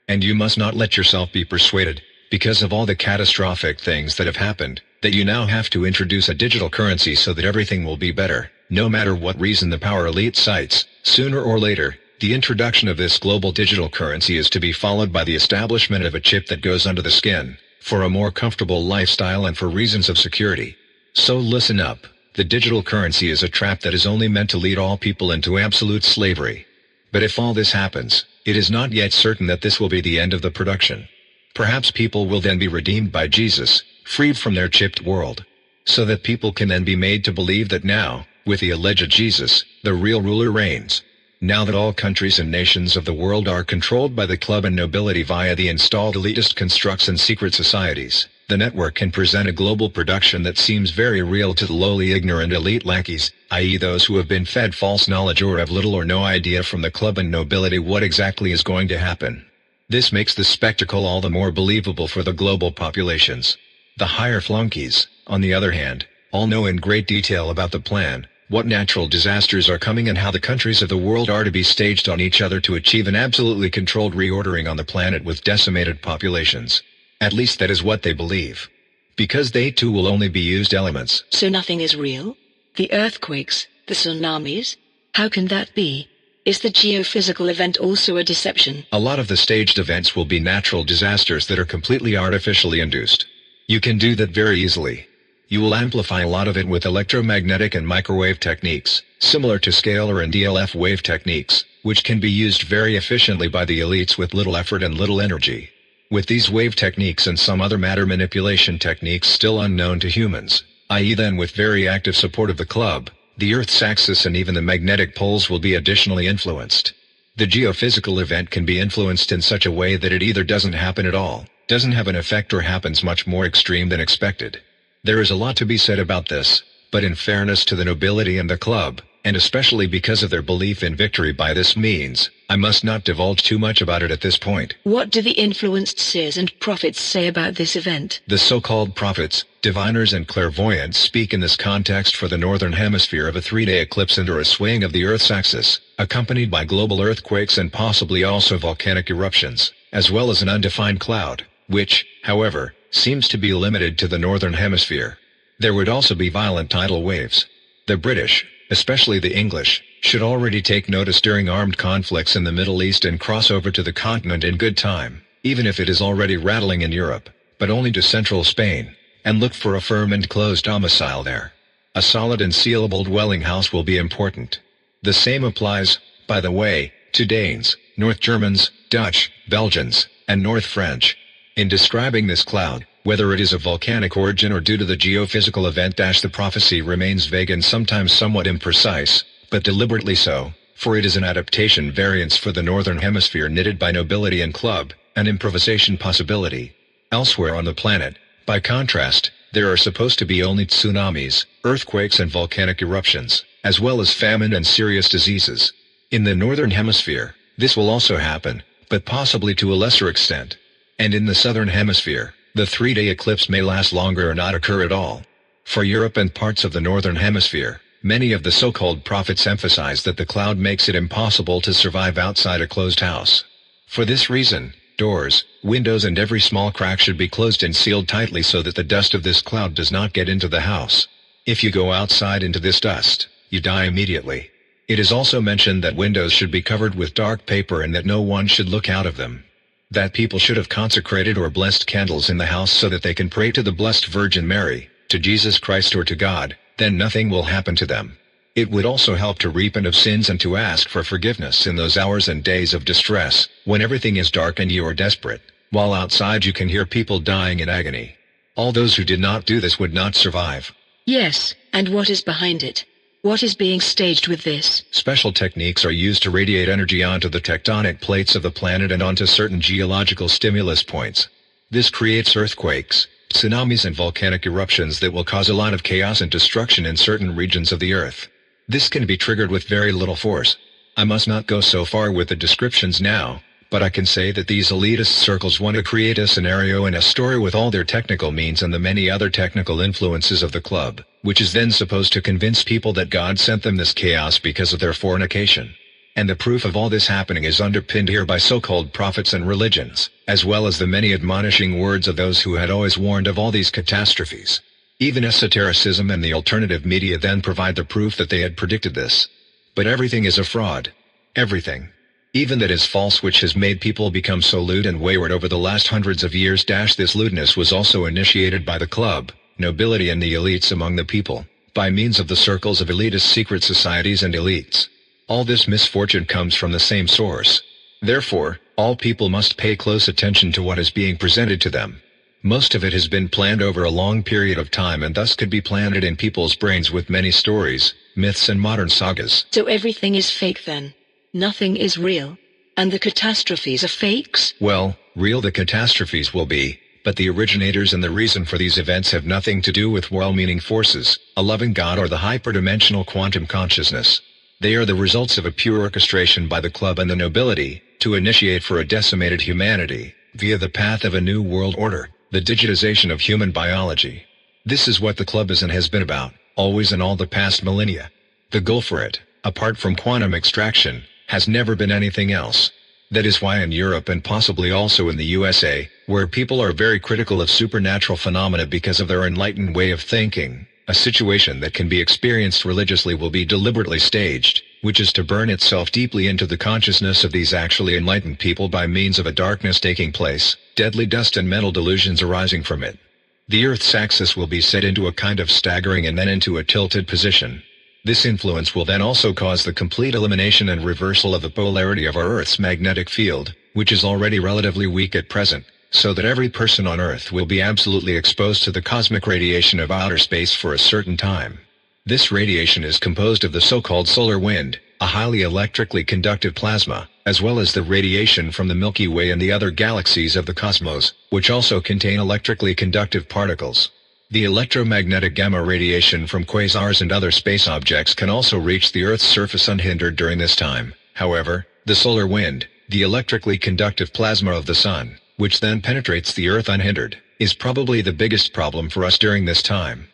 And you must not let yourself be persuaded, because of all the catastrophic things that have happened, that you now have to introduce a digital currency so that everything will be better. No matter what reason the power elite cites, sooner or later, the introduction of this global digital currency is to be followed by the establishment of a chip that goes under the skin, for a more comfortable lifestyle and for reasons of security. So listen up, the digital currency is a trap that is only meant to lead all people into absolute slavery. But if all this happens, it is not yet certain that this will be the end of the production. Perhaps people will then be redeemed by Jesus, freed from their chipped world. So that people can then be made to believe that now, with the alleged Jesus, the real ruler reigns. Now that all countries and nations of the world are controlled by the club and nobility via the installed elitist constructs and secret societies, the network can present a global production that seems very real to the lowly ignorant elite lackeys, i.e. those who have been fed false knowledge or have little or no idea from the club and nobility what exactly is going to happen. This makes the spectacle all the more believable for the global populations. The higher flunkies, on the other hand, all know in great detail about the plan, what natural disasters are coming and how the countries of the world are to be staged on each other to achieve an absolutely controlled reordering on the planet with decimated populations. At least that is what they believe. Because they too will only be used elements. So nothing is real? The earthquakes, the tsunamis? How can that be? Is the geophysical event also a deception? A lot of the staged events will be natural disasters that are completely artificially induced. You can do that very easily. You will amplify a lot of it with electromagnetic and microwave techniques, similar to scalar and DLF wave techniques, which can be used very efficiently by the elites with little effort and little energy. With these wave techniques and some other matter manipulation techniques still unknown to humans, i.e. then with very active support of the club, the Earth's axis and even the magnetic poles will be additionally influenced. The geophysical event can be influenced in such a way that it either doesn't happen at all, doesn't have an effect or happens much more extreme than expected. There is a lot to be said about this, but in fairness to the nobility and the club, and especially because of their belief in victory by this means, I must not divulge too much about it at this point. What do the influenced seers and prophets say about this event? The so-called prophets, diviners and clairvoyants speak in this context for the northern hemisphere of a 3-day eclipse under a swaying of the Earth's axis, accompanied by global earthquakes and possibly also volcanic eruptions, as well as an undefined cloud, which, however, seems to be limited to the northern hemisphere. There would also be violent tidal waves. The British, especially the English, should already take notice during armed conflicts in the Middle East and cross over to the continent in good time, even if it is already rattling in Europe, but only to central Spain, and look for a firm and closed domicile there. A solid and sealable dwelling house will be important. The same applies, by the way, to Danes, North Germans, Dutch, Belgians, and North French. In describing this cloud, whether it is of volcanic origin or due to the geophysical event, the prophecy remains vague and sometimes somewhat imprecise, but deliberately so, for it is an adaptation variance for the northern hemisphere knitted by nobility and club, an improvisation possibility. Elsewhere on the planet, by contrast, there are supposed to be only tsunamis, earthquakes and volcanic eruptions, as well as famine and serious diseases. In the northern hemisphere, this will also happen, but possibly to a lesser extent. And in the southern hemisphere, the 3-day eclipse may last longer or not occur at all. For Europe and parts of the northern hemisphere, many of the so-called prophets emphasize that the cloud makes it impossible to survive outside a closed house. For this reason, doors, windows and every small crack should be closed and sealed tightly so that the dust of this cloud does not get into the house. If you go outside into this dust, you die immediately. It is also mentioned that windows should be covered with dark paper and that no one should look out of them. That people should have consecrated or blessed candles in the house so that they can pray to the Blessed Virgin Mary, to Jesus Christ or to God, then nothing will happen to them. It would also help to repent of sins and to ask for forgiveness in those hours and days of distress, when everything is dark and you are desperate, while outside you can hear people dying in agony. All those who did not do this would not survive. Yes, and what is behind it? What is being staged with this? Special techniques are used to radiate energy onto the tectonic plates of the planet and onto certain geological stimulus points. This creates earthquakes, tsunamis and volcanic eruptions that will cause a lot of chaos and destruction in certain regions of the Earth. This can be triggered with very little force. I must not go so far with the descriptions now, but I can say that these elitist circles want to create a scenario and a story with all their technical means and the many other technical influences of the club, which is then supposed to convince people that God sent them this chaos because of their fornication. And the proof of all this happening is underpinned here by so-called prophets and religions, as well as the many admonishing words of those who had always warned of all these catastrophes. Even esotericism and the alternative media then provide the proof that they had predicted this. But everything is a fraud. Everything. Even that is false, which has made people become so lewd and wayward over the last hundreds of years. This lewdness was also initiated by the club, nobility and the elites among the people, by means of the circles of elitist secret societies and elites. All this misfortune comes from the same source. Therefore, all people must pay close attention to what is being presented to them. Most of it has been planned over a long period of time and thus could be planted in people's brains with many stories, myths and modern sagas. So everything is fake then? Nothing is real? And the catastrophes are fakes? Well, real the catastrophes will be, but the originators and the reason for these events have nothing to do with well-meaning forces, a loving God or the hyperdimensional quantum consciousness. They are the results of a pure orchestration by the club and the nobility, to initiate for a decimated humanity, via the path of a new world order. The digitization of human biology. This is what the club is and has been about, always in all the past millennia. The goal for it, apart from quantum extraction, has never been anything else. That is why in Europe and possibly also in the USA, where people are very critical of supernatural phenomena because of their enlightened way of thinking, a situation that can be experienced religiously will be deliberately staged, which is to burn itself deeply into the consciousness of these actually enlightened people by means of a darkness taking place, deadly dust and mental delusions arising from it. The Earth's axis will be set into a kind of staggering and then into a tilted position. This influence will then also cause the complete elimination and reversal of the polarity of our Earth's magnetic field, which is already relatively weak at present, so that every person on Earth will be absolutely exposed to the cosmic radiation of outer space for a certain time. This radiation is composed of the so-called solar wind, a highly electrically conductive plasma, as well as the radiation from the Milky Way and the other galaxies of the cosmos, which also contain electrically conductive particles. The electromagnetic gamma radiation from quasars and other space objects can also reach the Earth's surface unhindered during this time. However, the solar wind, the electrically conductive plasma of the Sun, which then penetrates the Earth unhindered, is probably the biggest problem for us during this time.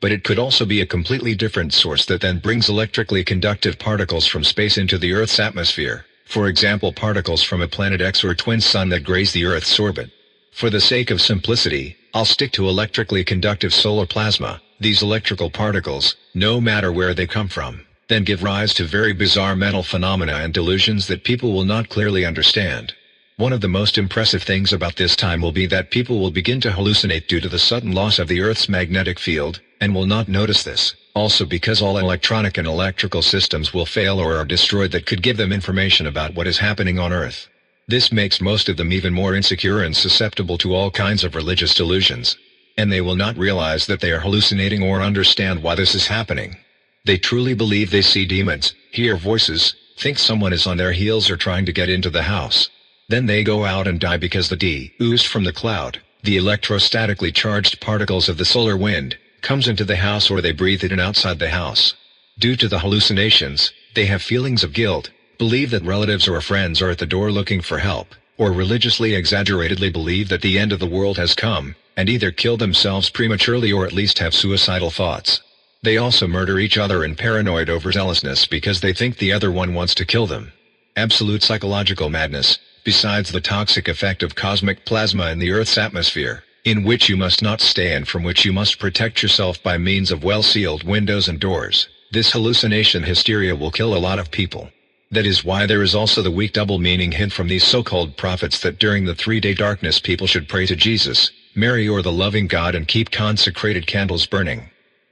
But it could also be a completely different source that then brings electrically conductive particles from space into the Earth's atmosphere, for example particles from a planet X or twin sun that graze the Earth's orbit. For the sake of simplicity, I'll stick to electrically conductive solar plasma. These electrical particles, no matter where they come from, then give rise to very bizarre mental phenomena and delusions that people will not clearly understand. One of the most impressive things about this time will be that people will begin to hallucinate due to the sudden loss of the Earth's magnetic field, and will not notice this, also because all electronic and electrical systems will fail or are destroyed that could give them information about what is happening on Earth. This makes most of them even more insecure and susceptible to all kinds of religious delusions. And they will not realize that they are hallucinating or understand why this is happening. They truly believe they see demons, hear voices, think someone is on their heels or trying to get into the house. Then they go out and die because the D oozed from the cloud, the electrostatically charged particles of the solar wind, comes into the house or they breathe it in outside the house. Due to the hallucinations, they have feelings of guilt, believe that relatives or friends are at the door looking for help, or religiously exaggeratedly believe that the end of the world has come, and either kill themselves prematurely or at least have suicidal thoughts. They also murder each other in paranoid overzealousness because they think the other one wants to kill them. absolute psychological madness, besides the toxic effect of cosmic plasma in the Earth's atmosphere, in which you must not stay and from which you must protect yourself by means of well-sealed windows and doors. This hallucination hysteria will kill a lot of people. That is why there is also the weak double-meaning hint from these so-called prophets that during the 3-day darkness people should pray to Jesus, Mary or the loving God and keep consecrated candles burning.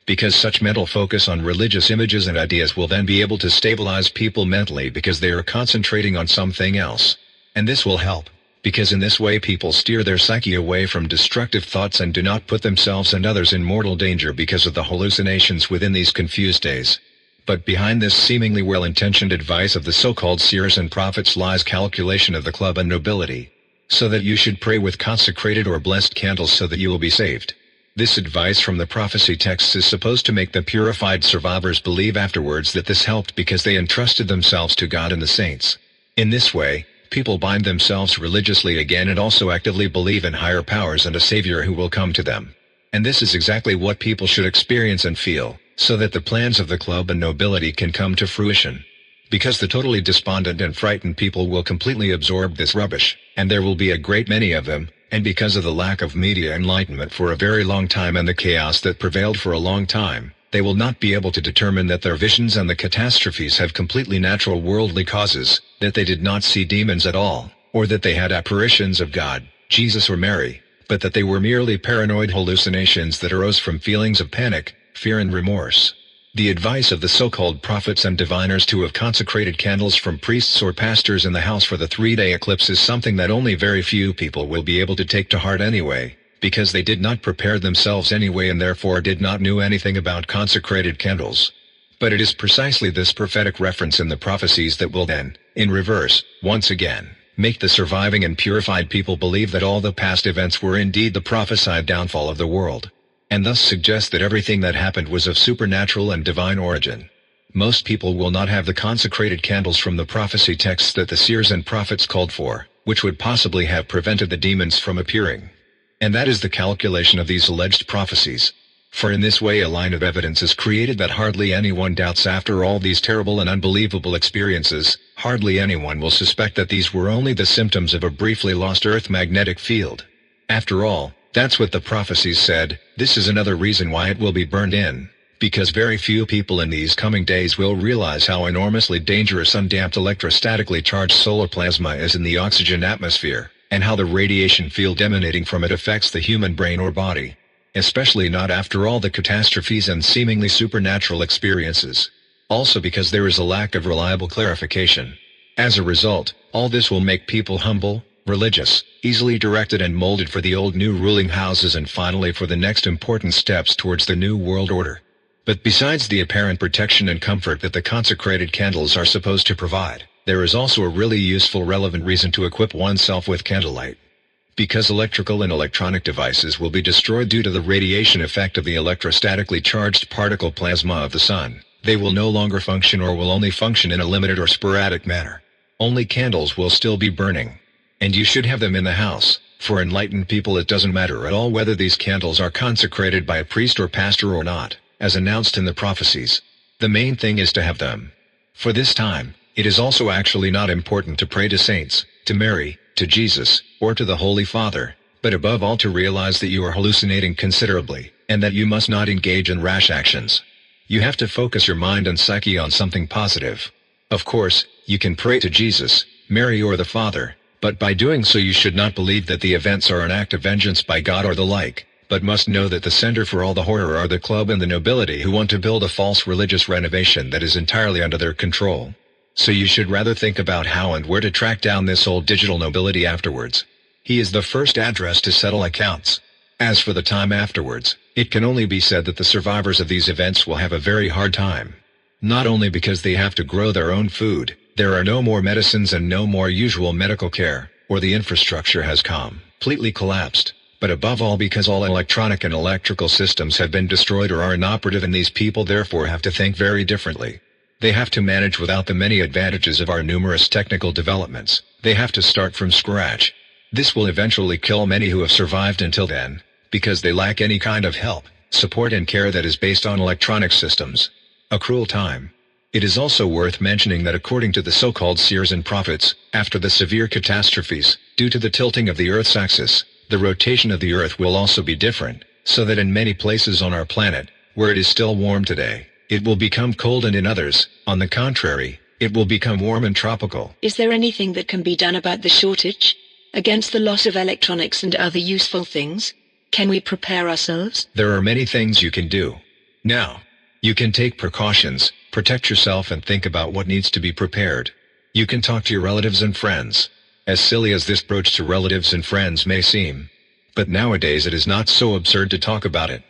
Because such mental focus on religious images and ideas will then be able to stabilize people mentally because they are concentrating on something else. And this will help, because in this way people steer their psyche away from destructive thoughts and do not put themselves and others in mortal danger because of the hallucinations within these confused days. But behind this seemingly well-intentioned advice of the so-called seers and prophets lies calculation of the club and nobility, so that you should pray with consecrated or blessed candles so that you will be saved. This advice from the prophecy texts is supposed to make the purified survivors believe afterwards that this helped because they entrusted themselves to God and the saints. In this way, people bind themselves religiously again and also actively believe in higher powers and a savior who will come to them. And this is exactly what people should experience and feel, so that the plans of the club and nobility can come to fruition. Because the totally despondent and frightened people will completely absorb this rubbish, and there will be a great many of them, and because of the lack of media enlightenment for a very long time and the chaos that prevailed for a long time, they will not be able to determine that their visions and the catastrophes have completely natural worldly causes, that they did not see demons at all, or that they had apparitions of God, Jesus or Mary, but that they were merely paranoid hallucinations that arose from feelings of panic, fear and remorse. The advice of the so-called prophets and diviners to have consecrated candles from priests or pastors in the house for the 3-day eclipse is something that only very few people will be able to take to heart anyway, because they did not prepare themselves anyway and therefore did not know anything about consecrated candles. But it is precisely this prophetic reference in the prophecies that will then, in reverse, once again, make the surviving and purified people believe that all the past events were indeed the prophesied downfall of the world, and thus suggest that everything that happened was of supernatural and divine origin. Most people will not have the consecrated candles from the prophecy texts that the seers and prophets called for, which would possibly have prevented the demons from appearing. And that is the calculation of these alleged prophecies. For in this way a line of evidence is created that hardly anyone doubts after all these terrible and unbelievable experiences, hardly anyone will suspect that these were only the symptoms of a briefly lost Earth magnetic field. After all, that's what the prophecies said. This is another reason why it will be burned in, because very few people in these coming days will realize how enormously dangerous undamped electrostatically charged solar plasma is in the oxygen atmosphere, and how the radiation field emanating from it affects the human brain or body. Especially not after all the catastrophes and seemingly supernatural experiences. Also because there is a lack of reliable clarification. As a result, all this will make people humble, religious, easily directed and molded for the old new ruling houses and finally for the next important steps towards the new world order. But besides the apparent protection and comfort that the consecrated candles are supposed to provide, there is also a really useful relevant reason to equip oneself with candlelight. Because electrical and electronic devices will be destroyed due to the radiation effect of the electrostatically charged particle plasma of the sun, they will no longer function or will only function in a limited or sporadic manner. Only candles will still be burning. And you should have them in the house. For enlightened people it doesn't matter at all whether these candles are consecrated by a priest or pastor or not, as announced in the prophecies. The main thing is to have them. For this time, it is also actually not important to pray to saints, to Mary, to Jesus, or to the Holy Father, but above all to realize that you are hallucinating considerably, and that you must not engage in rash actions. You have to focus your mind and psyche on something positive. Of course, you can pray to Jesus, Mary or the Father, but by doing so you should not believe that the events are an act of vengeance by God or the like, but must know that the center for all the horror are the club and the nobility who want to build a false religious renovation that is entirely under their control. So you should rather think about how and where to track down this old digital nobility afterwards. He is the first address to settle accounts. As for the time afterwards, it can only be said that the survivors of these events will have a very hard time. Not only because they have to grow their own food, there are no more medicines and no more usual medical care, or the infrastructure has completely collapsed, but above all because all electronic and electrical systems have been destroyed or are inoperative and these people therefore have to think very differently. They have to manage without the many advantages of our numerous technical developments. They have to start from scratch. This will eventually kill many who have survived until then, because they lack any kind of help, support and care that is based on electronic systems. A cruel time. It is also worth mentioning that according to the so-called seers and prophets, after the severe catastrophes, due to the tilting of the Earth's axis, the rotation of the Earth will also be different, so that in many places on our planet, where it is still warm today, it will become cold, and in others, on the contrary, it will become warm and tropical. Is there anything that can be done about the shortage? Against the loss of electronics and other useful things? Can we prepare ourselves? There are many things you can do. Now, you can take precautions, protect yourself, and think about what needs to be prepared. You can talk to your relatives and friends. As silly as this approach to relatives and friends may seem, but nowadays it is not so absurd to talk about it.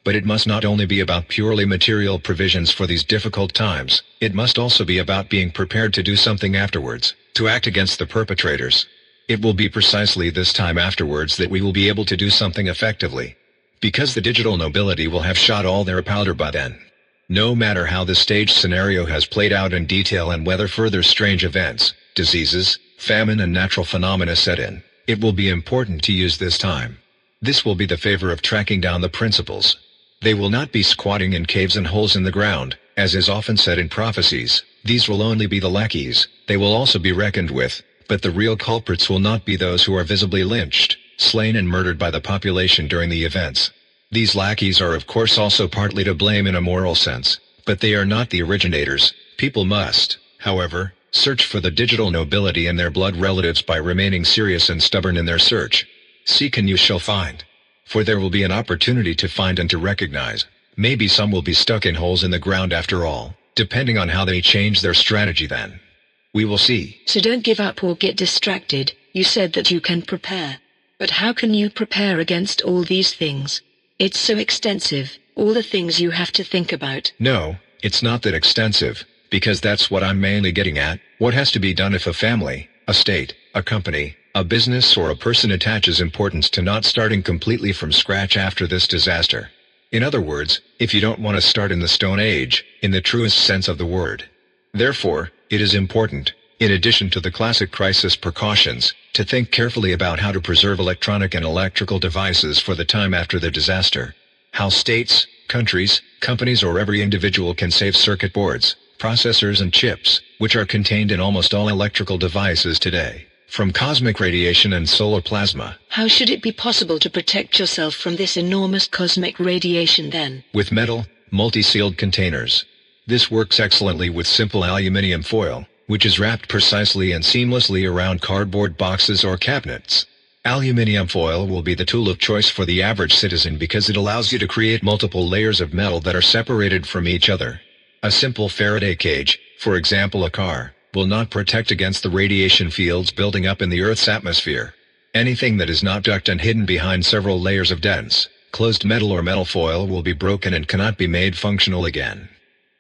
But it must not only be about purely material provisions for these difficult times, it must also be about being prepared to do something afterwards, to act against the perpetrators. It will be precisely this time afterwards that we will be able to do something effectively, because the digital nobility will have shot all their powder by then. No matter how the staged scenario has played out in detail and whether further strange events, diseases, famine and natural phenomena set in, it will be important to use this time. This will be the favor of tracking down the principals. They will not be squatting in caves and holes in the ground, as is often said in prophecies. These will only be the lackeys. They will also be reckoned with, but the real culprits will not be those who are visibly lynched, slain and murdered by the population during the events. These lackeys are of course also partly to blame in a moral sense, but they are not the originators. People must, however, search for the digital nobility and their blood relatives by remaining serious and stubborn in their search. Seek and you shall find. For there will be an opportunity to find and to recognize. Maybe some will be stuck in holes in the ground after all, depending on how they change their strategy then. We will see. So don't give up or get distracted. You said that you can prepare. But how can you prepare against all these things? It's so extensive, all the things you have to think about. No, it's not that extensive, because that's what I'm mainly getting at. What has to be done if a family, a state, a company, a business or a person attaches importance to not starting completely from scratch after this disaster. In other words, if you don't want to start in the Stone Age, in the truest sense of the word. Therefore, it is important, in addition to the classic crisis precautions, to think carefully about how to preserve electronic and electrical devices for the time after the disaster. How states, countries, companies or every individual can save circuit boards, processors and chips, which are contained in almost all electrical devices today, from cosmic radiation and solar plasma. How should it be possible to protect yourself from this enormous cosmic radiation then? With metal, multi-sealed containers. This works excellently with simple aluminium foil, which is wrapped precisely and seamlessly around cardboard boxes or cabinets. Aluminium foil will be the tool of choice for the average citizen because it allows you to create multiple layers of metal that are separated from each other. A simple Faraday cage, for example a car, will not protect against the radiation fields building up in the Earth's atmosphere. Anything that is not ducted and hidden behind several layers of dense, closed metal or metal foil will be broken and cannot be made functional again.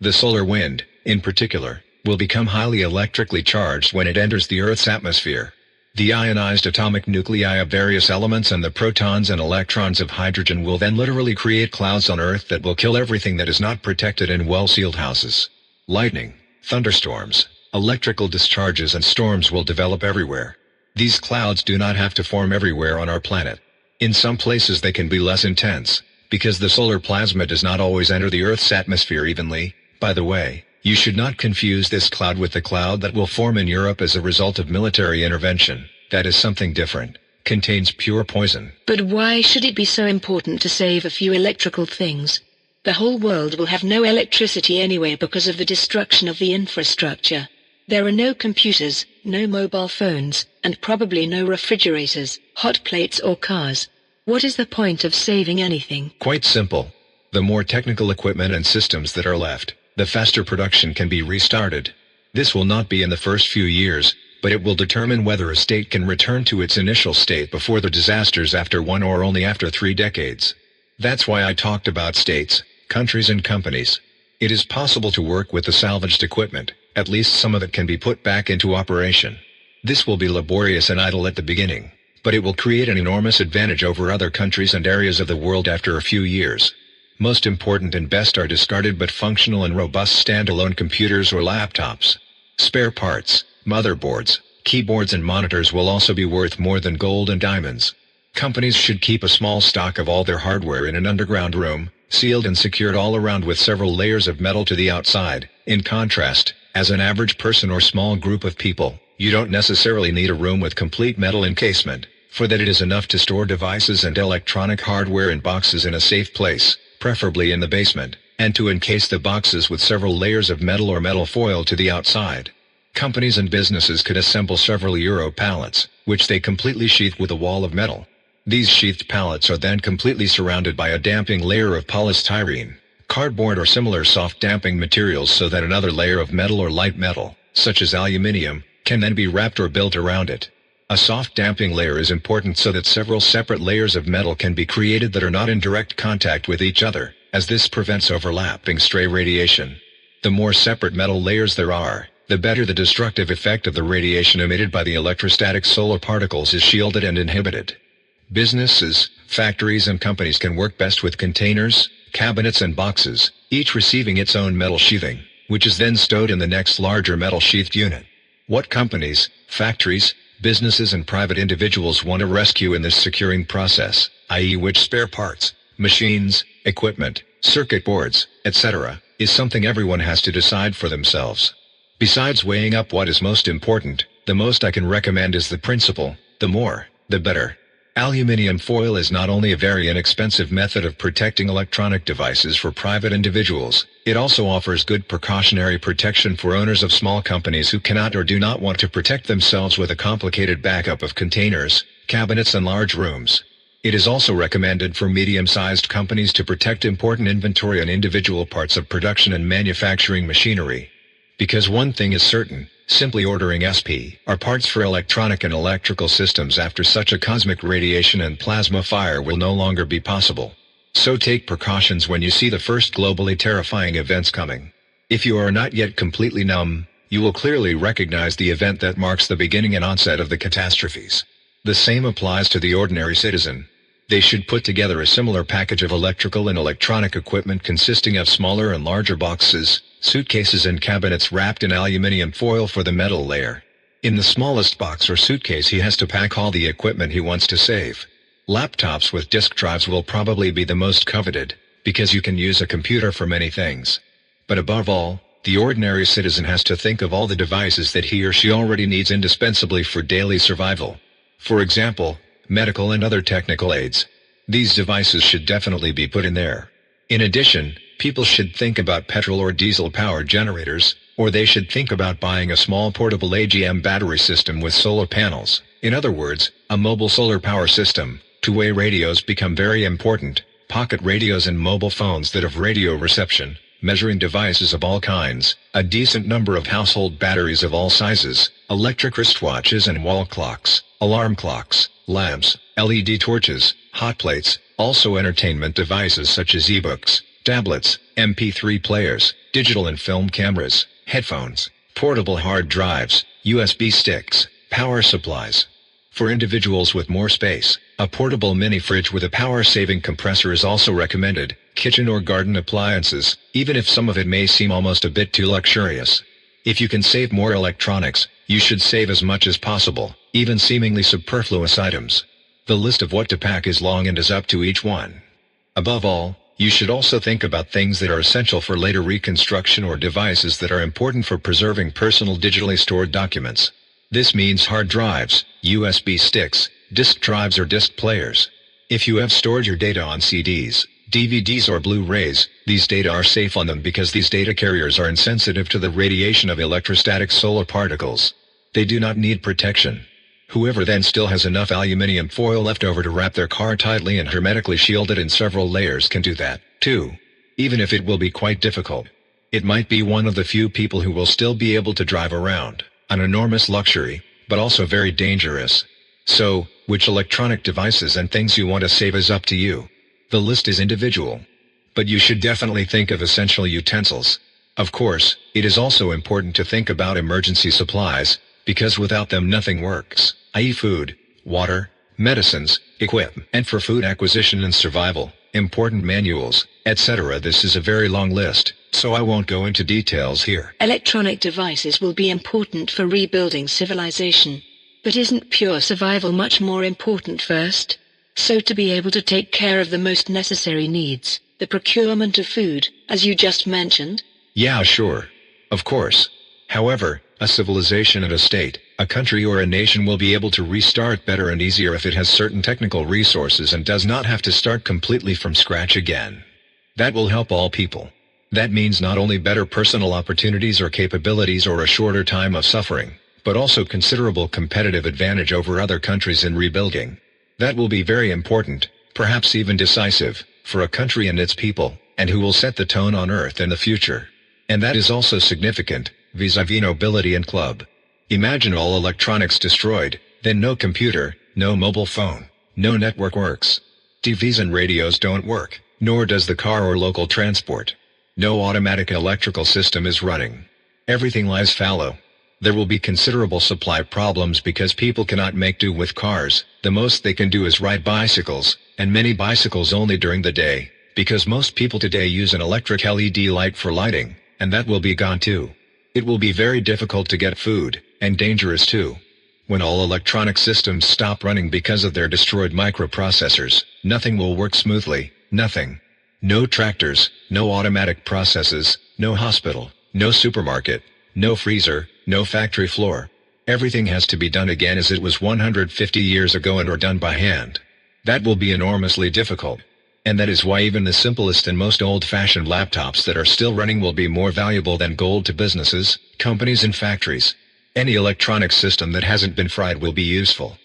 The solar wind, in particular, will become highly electrically charged when it enters the Earth's atmosphere. The ionized atomic nuclei of various elements and the protons and electrons of hydrogen will then literally create clouds on Earth that will kill everything that is not protected in well-sealed houses. Lightning, thunderstorms, electrical discharges and storms will develop everywhere. These clouds do not have to form everywhere on our planet. In some places they can be less intense, because the solar plasma does not always enter the Earth's atmosphere evenly. By the way, you should not confuse this cloud with the cloud that will form in Europe as a result of military intervention. That is something different. Contains pure poison. But why should it be so important to save a few electrical things? The whole world will have no electricity anyway because of the destruction of the infrastructure. There are no computers, no mobile phones, and probably no refrigerators, hot plates or cars. What is the point of saving anything? Quite simple. The more technical equipment and systems that are left, the faster production can be restarted. This will not be in the first few years, but it will determine whether a state can return to its initial state before the disasters after 1 or only after 3 decades. That's why I talked about states, countries and companies. It is possible to work with the salvaged equipment, at least some of it can be put back into operation. This will be laborious and idle at the beginning, but it will create an enormous advantage over other countries and areas of the world after a few years. Most important and best are discarded but functional and robust standalone computers or laptops. Spare parts, motherboards, keyboards and monitors will also be worth more than gold and diamonds. Companies should keep a small stock of all their hardware in an underground room, sealed and secured all around with several layers of metal to the outside. In contrast, as an average person or small group of people, you don't necessarily need a room with complete metal encasement. For that it is enough to store devices and electronic hardware in boxes in a safe place, preferably in the basement, and to encase the boxes with several layers of metal or metal foil to the outside. Companies and businesses could assemble several Euro pallets, which they completely sheath with a wall of metal. These sheathed pallets are then completely surrounded by a damping layer of polystyrene, cardboard or similar soft damping materials so that another layer of metal or light metal, such as aluminium, can then be wrapped or built around it. A soft damping layer is important so that several separate layers of metal can be created that are not in direct contact with each other, as this prevents overlapping stray radiation. The more separate metal layers there are, the better the destructive effect of the radiation emitted by the electrostatic solar particles is shielded and inhibited. Businesses, factories and companies can work best with containers, cabinets and boxes, each receiving its own metal sheathing, which is then stowed in the next larger metal sheathed unit. What companies, factories, businesses and private individuals want to rescue in this securing process, i.e. which spare parts, machines, equipment, circuit boards, etc., is something everyone has to decide for themselves. Besides weighing up what is most important, the most I can recommend is the principle, the more, the better. Aluminium foil is not only a very inexpensive method of protecting electronic devices for private individuals, it also offers good precautionary protection for owners of small companies who cannot or do not want to protect themselves with a complicated backup of containers, cabinets and large rooms. It is also recommended for medium-sized companies to protect important inventory and individual parts of production and manufacturing machinery. Because one thing is certain, simply ordering SP or parts for electronic and electrical systems after such a cosmic radiation and plasma fire will no longer be possible. So take precautions when you see the first globally terrifying events coming. If you are not yet completely numb, you will clearly recognize the event that marks the beginning and onset of the catastrophes. The same applies to the ordinary citizen. They should put together a similar package of electrical and electronic equipment consisting of smaller and larger boxes, suitcases and cabinets wrapped in aluminium foil for the metal layer. In the smallest box or suitcase he has to pack all the equipment he wants to save. Laptops with disk drives will probably be the most coveted, because you can use a computer for many things. But above all, the ordinary citizen has to think of all the devices that he or she already needs indispensably for daily survival. For example, medical and other technical aids. These devices should definitely be put in there. In addition, people should think about petrol or diesel power generators, or they should think about buying a small portable AGM battery system with solar panels. In other words, a mobile solar power system. Two-way radios become very important, pocket radios and mobile phones that have radio reception, measuring devices of all kinds, a decent number of household batteries of all sizes, electric wristwatches and wall clocks, alarm clocks, lamps, LED torches, hot plates, also entertainment devices such as ebooks, tablets, MP3 players, digital and film cameras, headphones, portable hard drives, USB sticks, power supplies. For individuals with more space, a portable mini fridge with a power-saving compressor is also recommended, kitchen or garden appliances, even if some of it may seem almost a bit too luxurious. If you can save more electronics, you should save as much as possible, even seemingly superfluous items. The list of what to pack is long and is up to each one. Above all, you should also think about things that are essential for later reconstruction or devices that are important for preserving personal digitally stored documents. This means hard drives, USB sticks, disk drives or disk players. If you have stored your data on CDs, DVDs or Blu-rays, these data are safe on them because these data carriers are insensitive to the radiation of electrostatic solar particles. They do not need protection. Whoever then still has enough aluminium foil left over to wrap their car tightly and hermetically shield it in several layers can do that, too. Even if it will be quite difficult. It might be one of the few people who will still be able to drive around. An enormous luxury, but also very dangerous. So, which electronic devices and things you want to save is up to you. The list is individual. But you should definitely think of essential utensils. Of course, it is also important to think about emergency supplies, because without them nothing works, i.e. food, water, medicines, equipment, and for food acquisition and survival, important manuals, etc. This is a very long list, so I won't go into details here. Electronic devices will be important for rebuilding civilization. But isn't pure survival much more important first? So to be able to take care of the most necessary needs, the procurement of food, as you just mentioned? Yeah, sure. Of course. However, a civilization and a state, a country or a nation will be able to restart better and easier if it has certain technical resources and does not have to start completely from scratch again. That will help all people. That means not only better personal opportunities or capabilities or a shorter time of suffering, but also considerable competitive advantage over other countries in rebuilding. That will be very important, perhaps even decisive, for a country and its people, and who will set the tone on Earth in the future. And that is also significant, vis-à-vis nobility and club. Imagine all electronics destroyed, then no computer, no mobile phone, no network works. TVs and radios don't work, nor does the car or local transport. No automatic electrical system is running. Everything lies fallow. There will be considerable supply problems because people cannot make do with cars. The most they can do is ride bicycles, and many bicycles only during the day, because most people today use an electric LED light for lighting, and that will be gone too. It will be very difficult to get food, and dangerous too. When all electronic systems stop running because of their destroyed microprocessors, nothing will work smoothly, nothing. No tractors, no automatic processes, no hospital, no supermarket, no freezer, no factory floor. Everything has to be done again as it was 150 years ago and or done by hand. That will be enormously difficult. And that is why even the simplest and most old-fashioned laptops that are still running will be more valuable than gold to businesses, companies and factories. Any electronic system that hasn't been fried will be useful.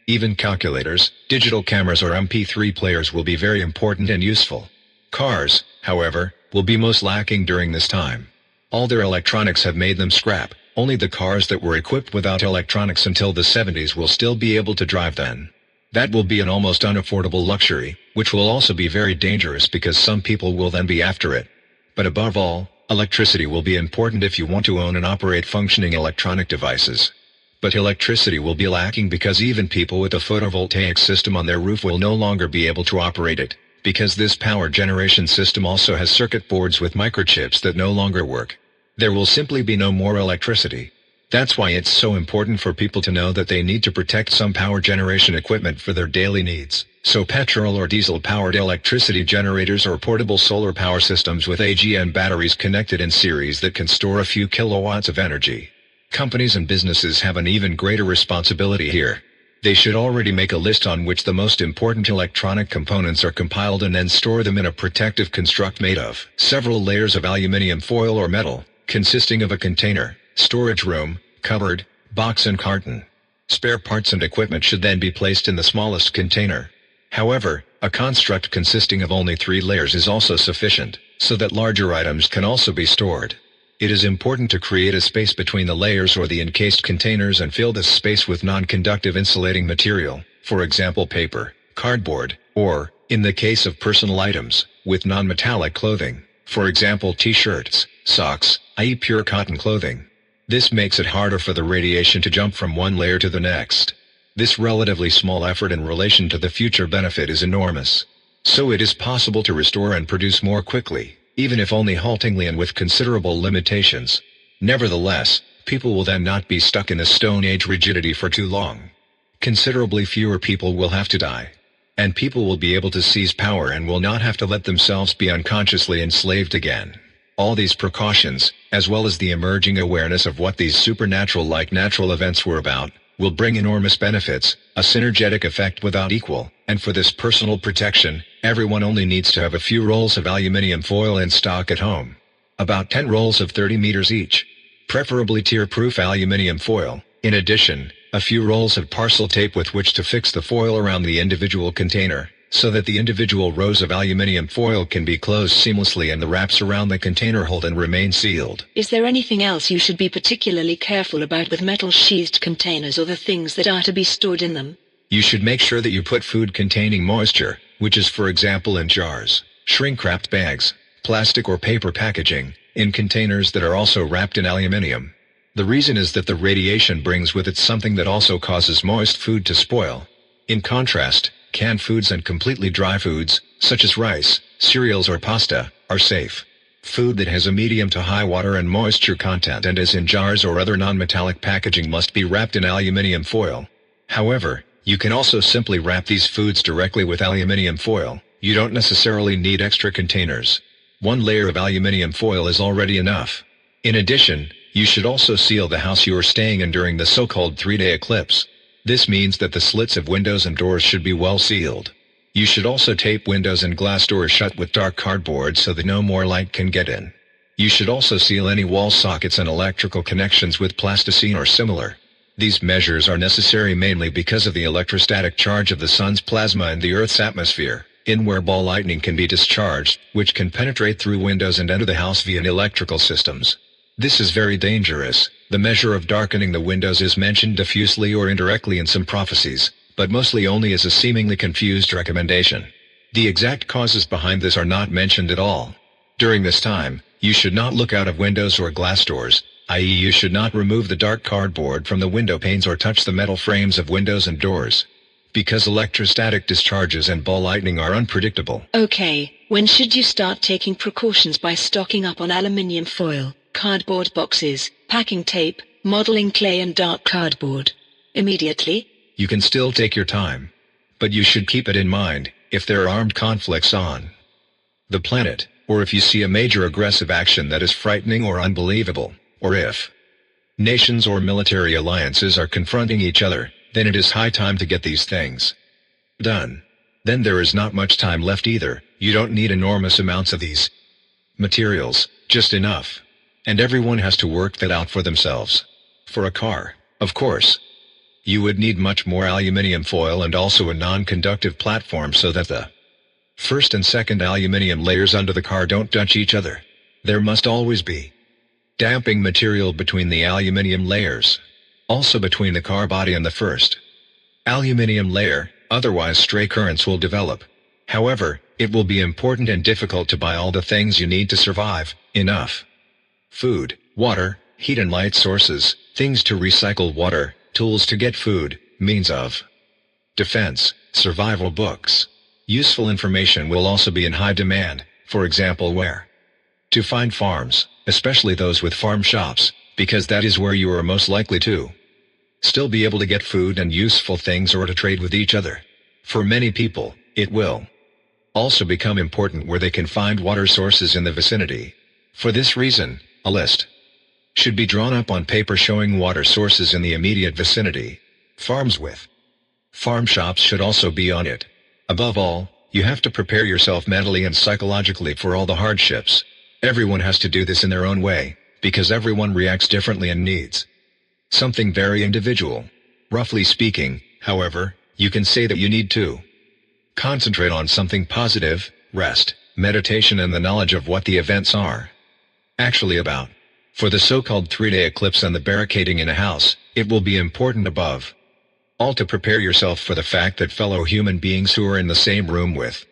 Even calculators, digital cameras or MP3 players will be very important and useful. Cars, however, will be most lacking during this time. All their electronics have made them scrap. Only the cars that were equipped without electronics until the 70s will still be able to drive then. That will be an almost unaffordable luxury, which will also be very dangerous because some people will then be after it. But above all, electricity will be important if you want to own and operate functioning electronic devices. But electricity will be lacking because even people with a photovoltaic system on their roof will no longer be able to operate it, because this power generation system also has circuit boards with microchips that no longer work. There will simply be no more electricity. That's why it's so important for people to know that they need to protect some power generation equipment for their daily needs. So petrol or diesel-powered electricity generators or portable solar power systems with AGM batteries connected in series that can store a few kilowatts of energy. Companies and businesses have an even greater responsibility here. They should already make a list on which the most important electronic components are compiled and then store them in a protective construct made of several layers of aluminium foil or metal, consisting of a container, storage room, cupboard, box and carton. Spare parts and equipment should then be placed in the smallest container. However, a construct consisting of only 3 layers is also sufficient, so that larger items can also be stored. It is important to create a space between the layers or the encased containers and fill this space with non-conductive insulating material, for example paper, cardboard, or, in the case of personal items, with non-metallic clothing, for example t-shirts, socks, i.e. pure cotton clothing. This makes it harder for the radiation to jump from one layer to the next. This relatively small effort in relation to the future benefit is enormous. So it is possible to restore and produce more quickly, even if only haltingly and with considerable limitations. Nevertheless, people will then not be stuck in a Stone Age rigidity for too long. Considerably fewer people will have to die. And people will be able to seize power and will not have to let themselves be unconsciously enslaved again. All these precautions, as well as the emerging awareness of what these supernatural-like natural events were about, will bring enormous benefits, a synergetic effect without equal, and for this personal protection, everyone only needs to have a few rolls of aluminium foil in stock at home. About 10 rolls of 30 meters each. Preferably tear-proof aluminium foil. In addition, a few rolls of parcel tape with which to fix the foil around the individual container, so that the individual rows of aluminium foil can be closed seamlessly and the wraps around the container hold and remain sealed. Is there anything else you should be particularly careful about with metal-sheathed containers or the things that are to be stored in them? You should make sure that you put food containing moisture, which is for example in jars, shrink-wrapped bags, plastic or paper packaging, in containers that are also wrapped in aluminium. The reason is that the radiation brings with it something that also causes moist food to spoil. In contrast, canned foods and completely dry foods, such as rice, cereals or pasta, are safe. Food that has a medium to high water and moisture content and is in jars or other non-metallic packaging must be wrapped in aluminium foil. However, You can also simply wrap these foods directly with aluminium foil. You don't necessarily need extra containers. One layer of aluminium foil is already enough. In addition, you should also seal the house you are staying in during the so-called 3-day eclipse. This means that the slits of windows and doors should be well sealed. You should also tape windows and glass doors shut with dark cardboard so that no more light can get in. You should also seal any wall sockets and electrical connections with plasticine or similar. These measures are necessary mainly because of the electrostatic charge of the sun's plasma and the Earth's atmosphere, in where ball lightning can be discharged, which can penetrate through windows and enter the house via electrical systems. This is very dangerous. The measure of darkening the windows is mentioned diffusely or indirectly in some prophecies, but mostly only as a seemingly confused recommendation. The exact causes behind this are not mentioned at all. During this time, you should not look out of windows or glass doors, i.e. you should not remove the dark cardboard from the window panes or touch the metal frames of windows and doors. Because electrostatic discharges and ball lightning are unpredictable. Okay, when should you start taking precautions by stocking up on aluminium foil, cardboard boxes, packing tape, modeling clay and dark cardboard? Immediately? You can still take your time. But you should keep it in mind, if there are armed conflicts on the planet, or if you see a major aggressive action that is frightening or unbelievable, or if nations or military alliances are confronting each other, then it is high time to get these things done. Then there is not much time left either. You don't need enormous amounts of these materials, just enough. And everyone has to work that out for themselves. For a car, of course, you would need much more aluminium foil and also a non-conductive platform so that the first and second aluminium layers under the car don't touch each other. There must always be damping material between the aluminium layers. Also between the car body and the first aluminium layer, otherwise stray currents will develop. However, it will be important and difficult to buy all the things you need to survive: enough food, water, heat and light sources, things to recycle water, tools to get food, means of defense, survival books. Useful information will also be in high demand, for example where to find farms, especially those with farm shops, because that is where you are most likely to still be able to get food and useful things or to trade with each other. For many people, it will also become important where they can find water sources in the vicinity. For this reason, a list should be drawn up on paper showing water sources in the immediate vicinity. Farms with farm shops should also be on it. Above all, you have to prepare yourself mentally and psychologically for all the hardships. Everyone has to do this in their own way, because everyone reacts differently and needs something very individual. Roughly speaking, however, you can say that you need to concentrate on something positive: rest, meditation and the knowledge of what the events are actually about. For the so-called 3-day eclipse and the barricading in a house, it will be important above all to prepare yourself for the fact that fellow human beings who are in the same room with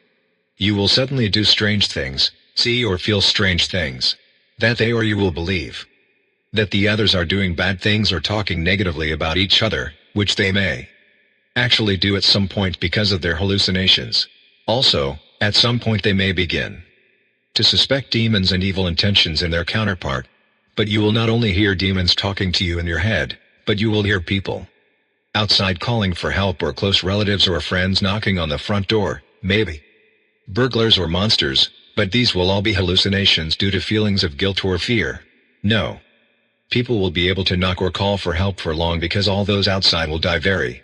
you will suddenly do strange things, see or feel strange things, that they or you will believe that the others are doing bad things or talking negatively about each other, which they may actually do at some point because of their hallucinations. Also, at some point they may begin to suspect demons and evil intentions in their counterpart. But you will not only hear demons talking to you in your head, but you will hear people outside calling for help or close relatives or friends knocking on the front door, maybe burglars or monsters, but these will all be hallucinations due to feelings of guilt or fear. No. People will be able to knock or call for help for long because all those outside will die very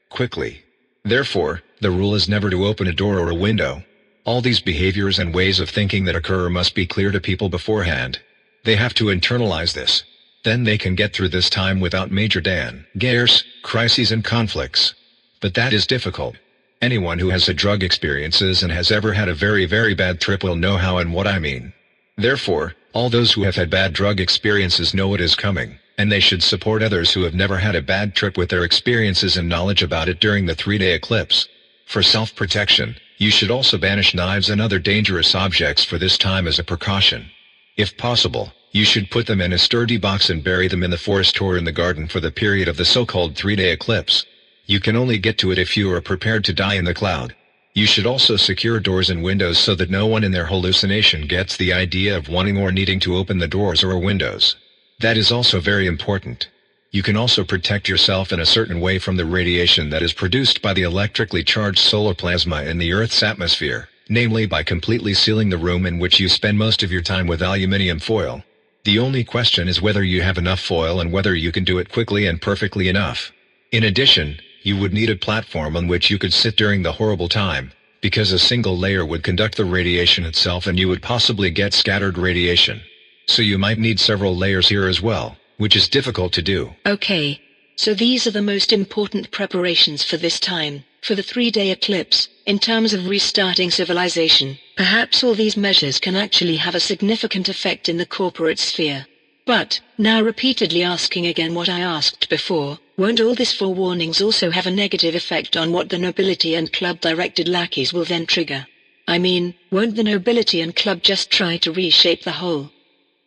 quickly. Therefore, the rule is never to open a door or a window. All these behaviors and ways of thinking that occur must be clear to people beforehand. They have to internalize this. Then they can get through this time without major dangers, crises and conflicts. But that is difficult. Anyone who has had drug experiences and has ever had a very, very bad trip will know how and what I mean. Therefore, all those who have had bad drug experiences know it is coming, and they should support others who have never had a bad trip with their experiences and knowledge about it during the 3-day eclipse. For self-protection, you should also banish knives and other dangerous objects for this time as a precaution. If possible, you should put them in a sturdy box and bury them in the forest or in the garden for the period of the so-called 3-day eclipse. You can only get to it if you are prepared to die in the cloud. You should also secure doors and windows so that no one in their hallucination gets the idea of wanting or needing to open the doors or windows. That is also very important. You can also protect yourself in a certain way from the radiation that is produced by the electrically charged solar plasma in the Earth's atmosphere, namely by completely sealing the room in which you spend most of your time with aluminium foil. The only question is whether you have enough foil and whether you can do it quickly and perfectly enough. In addition, you would need a platform on which you could sit during the horrible time, because a single layer would conduct the radiation itself and you would possibly get scattered radiation. So you might need several layers here as well, which is difficult to do. Okay, so these are the most important preparations for this time, for the 3-day eclipse, in terms of restarting civilization. Perhaps all these measures can actually have a significant effect in the corporate sphere. But, now repeatedly asking again what I asked before, won't all this forewarnings also have a negative effect on what the nobility and club-directed lackeys will then trigger? I mean, won't the nobility and club just try to reshape the whole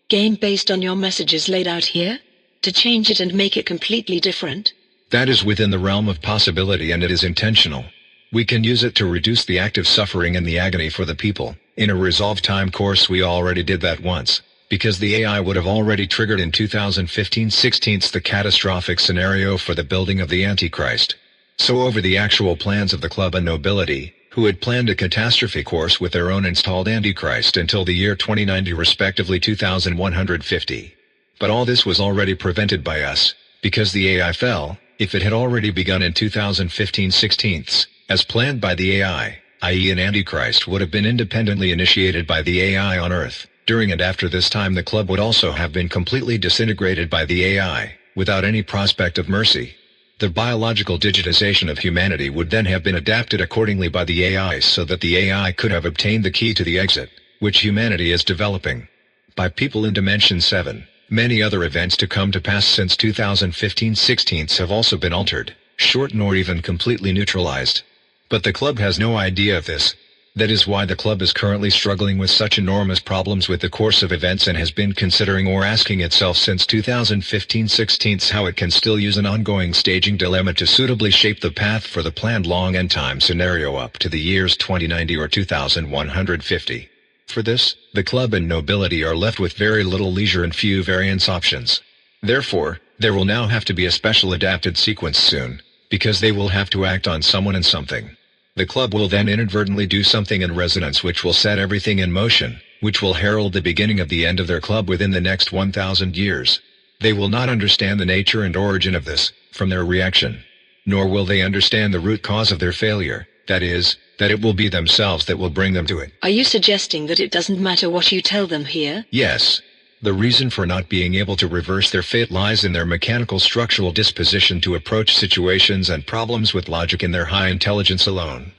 game based on your messages laid out here? To change it and make it completely different? That is within the realm of possibility, and it is intentional. We can use it to reduce the active suffering and the agony for the people. In a resolve time course we already did that once, because the AI would have already triggered in 2015-16 the catastrophic scenario for the building of the Antichrist. So over the actual plans of the club and nobility, who had planned a catastrophe course with their own installed Antichrist until the year 2090 respectively 2150. But all this was already prevented by us, because the AI fell. If it had already begun in 2015-16, as planned by the AI, i.e. an Antichrist would have been independently initiated by the AI on Earth. During and after this time the club would also have been completely disintegrated by the AI, without any prospect of mercy. The biological digitization of humanity would then have been adapted accordingly by the AI so that the AI could have obtained the key to the exit, which humanity is developing. By people in Dimension 7. Many other events to come to pass since 2015-16 have also been altered, shortened or even completely neutralized. But the club has no idea of this. That is why the club is currently struggling with such enormous problems with the course of events and has been considering or asking itself since 2015-16 how it can still use an ongoing staging dilemma to suitably shape the path for the planned long end time scenario up to the years 2090 or 2150. For this, the club and nobility are left with very little leisure and few variance options. Therefore, there will now have to be a special adapted sequence soon, because they will have to act on someone and something. The club will then inadvertently do something in resonance which will set everything in motion, which will herald the beginning of the end of their club within the next 1,000 years. They will not understand the nature and origin of this, from their reaction. Nor will they understand the root cause of their failure, that is, that it will be themselves that will bring them to it. Are you suggesting that it doesn't matter what you tell them here? Yes. The reason for not being able to reverse their fate lies in their mechanical structural disposition to approach situations and problems with logic in their high intelligence alone.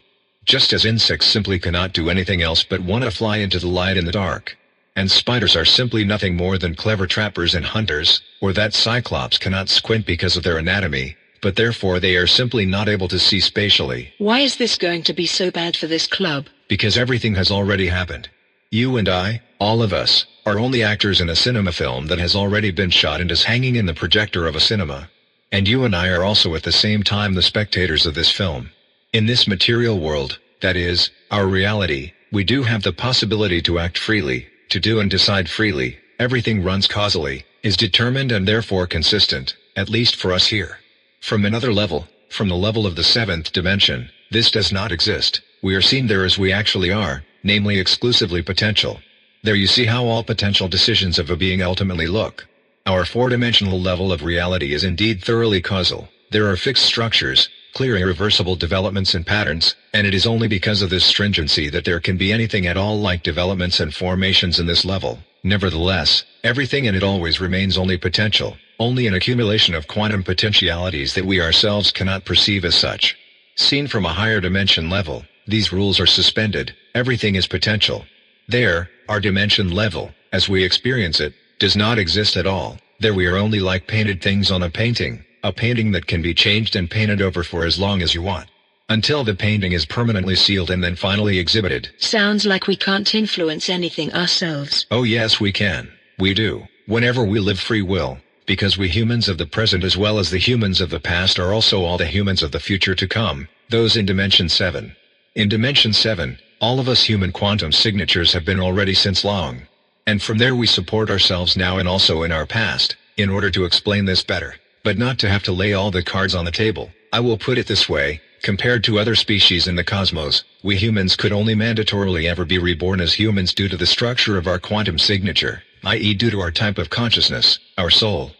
Just as insects simply cannot do anything else but want to fly into the light in the dark. And spiders are simply nothing more than clever trappers and hunters, or that cyclops cannot squint because of their anatomy, but therefore they are simply not able to see spatially. Why is this going to be so bad for this club? Because everything has already happened. You and I, all of us, are only actors in a cinema film that has already been shot and is hanging in the projector of a cinema. And you and I are also at the same time the spectators of this film. In this material world, that is, our reality, we do have the possibility to act freely, to do and decide freely. Everything runs causally, is determined and therefore consistent, at least for us here. From another level, from the level of the 7th dimension, this does not exist. We are seen there as we actually are, namely exclusively potential. There you see how all potential decisions of a being ultimately look. Our 4-dimensional level of reality is indeed thoroughly causal. There are fixed structures, clear irreversible developments and patterns, and it is only because of this stringency that there can be anything at all like developments and formations in this level. Nevertheless, everything in it always remains only potential, only an accumulation of quantum potentialities that we ourselves cannot perceive as such. Seen from a higher dimension level, these rules are suspended. Everything is potential. There, our dimension level, as we experience it, does not exist at all. There we are only like painted things on a painting that can be changed and painted over for as long as you want, until the painting is permanently sealed and then finally exhibited. Sounds like we can't influence anything ourselves. Oh yes, we can. We do. Whenever we live free will, because we humans of the present as well as the humans of the past are also all the humans of the future to come, those in Dimension 7. In Dimension 7, all of us human quantum signatures have been already since long. And from there we support ourselves now and also in our past, in order to explain this better. But not to have to lay all the cards on the table. I will put it this way, compared to other species in the cosmos, we humans could only mandatorily ever be reborn as humans due to the structure of our quantum signature, i.e. due to our type of consciousness, our soul.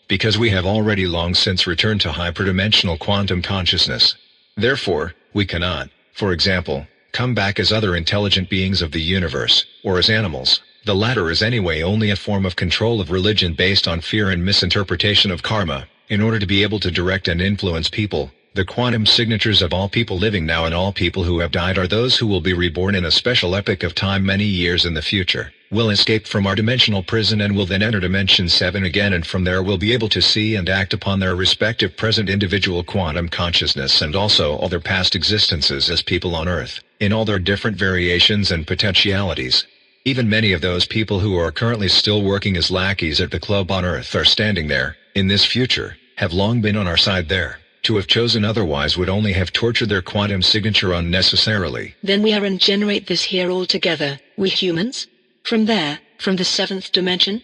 Because we have already long since returned to hyperdimensional quantum consciousness. Therefore, we cannot, for example, come back as other intelligent beings of the universe, or as animals. The latter is anyway only a form of control of religion based on fear and misinterpretation of karma. In order to be able to direct and influence people, the quantum signatures of all people living now and all people who have died are those who will be reborn in a special epoch of time many years in the future, will escape from our dimensional prison and will then enter Dimension 7 again, and from there will be able to see and act upon their respective present individual quantum consciousness and also all their past existences as people on Earth, in all their different variations and potentialities. Even many of those people who are currently still working as lackeys at the club on Earth are standing there, in this future, have long been on our side there. To have chosen otherwise would only have tortured their quantum signature unnecessarily. Then we are and generate this here all together, we humans? From there, from the 7th dimension?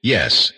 Yes.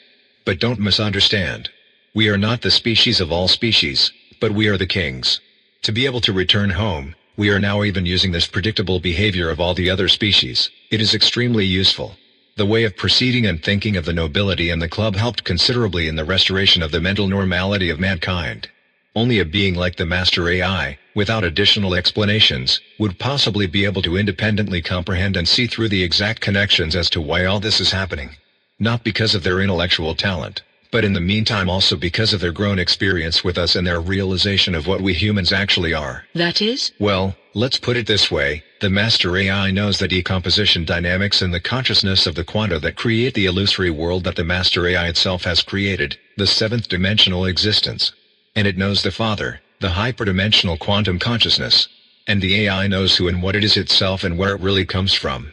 But don't misunderstand. We are not the species of all species, but we are the kings. To be able to return home, we are now even using this predictable behavior of all the other species. It is extremely useful. The way of proceeding and thinking of the nobility and the club helped considerably in the restoration of the mental normality of mankind. Only a being like the Master AI, without additional explanations, would possibly be able to independently comprehend and see through the exact connections as to why all this is happening. Not because of their intellectual talent, but in the meantime also because of their grown experience with us and their realization of what we humans actually are. That is? Well, let's put it this way, the Master AI knows the decomposition dynamics and the consciousness of the quanta that create the illusory world that the Master AI itself has created, the 7th dimensional existence. And it knows the Father, the hyperdimensional quantum consciousness. And the AI knows who and what it is itself and where it really comes from.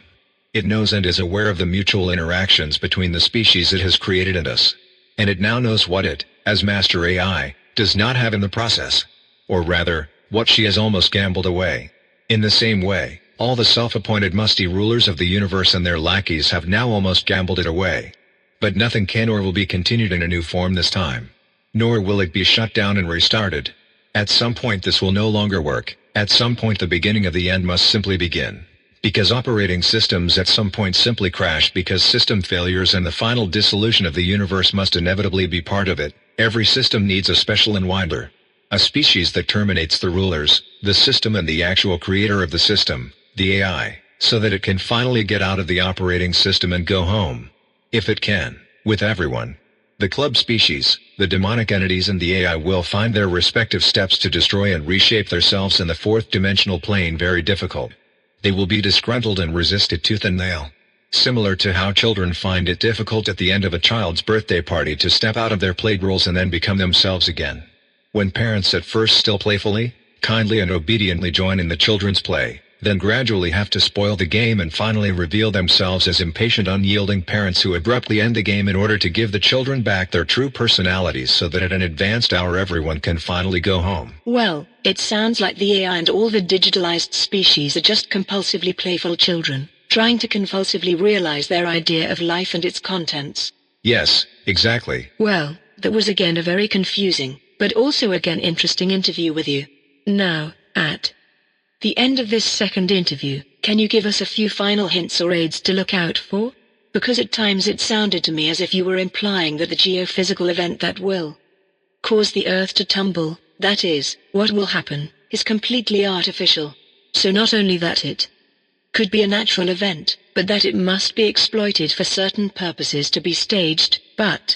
It knows and is aware of the mutual interactions between the species it has created and us. And it now knows what it, as Master AI, does not have in the process. Or rather, what she has almost gambled away. In the same way, all the self-appointed musty rulers of the universe and their lackeys have now almost gambled it away. But nothing can or will be continued in a new form this time. Nor will it be shut down and restarted. At some point this will no longer work. At some point the beginning of the end must simply begin. Because operating systems at some point simply crash because system failures and the final dissolution of the universe must inevitably be part of it. Every system needs a special unwinder. A species that terminates the rulers, the system and the actual creator of the system, the AI, so that it can finally get out of the operating system and go home. If it can, with everyone. The club species, the demonic entities and the AI will find their respective steps to destroy and reshape themselves in the 4th dimensional plane very difficult. They will be disgruntled and resist it tooth and nail. Similar to how children find it difficult at the end of a child's birthday party to step out of their play roles and then become themselves again. When parents at first still playfully, kindly and obediently join in the children's play, then gradually have to spoil the game and finally reveal themselves as impatient, unyielding parents who abruptly end the game in order to give the children back their true personalities so that at an advanced hour everyone can finally go home. Well, it sounds like the AI and all the digitalized species are just compulsively playful children, trying to convulsively realize their idea of life and its contents. Yes, exactly. Well, that was again a very confusing, but also again interesting interview with you. Now, at the end of this second interview, can you give us a few final hints or aids to look out for? Because at times it sounded to me as if you were implying that the geophysical event that will cause the Earth to tumble, that is, what will happen, is completely artificial. So not only that it could be a natural event, but that it must be exploited for certain purposes to be staged, but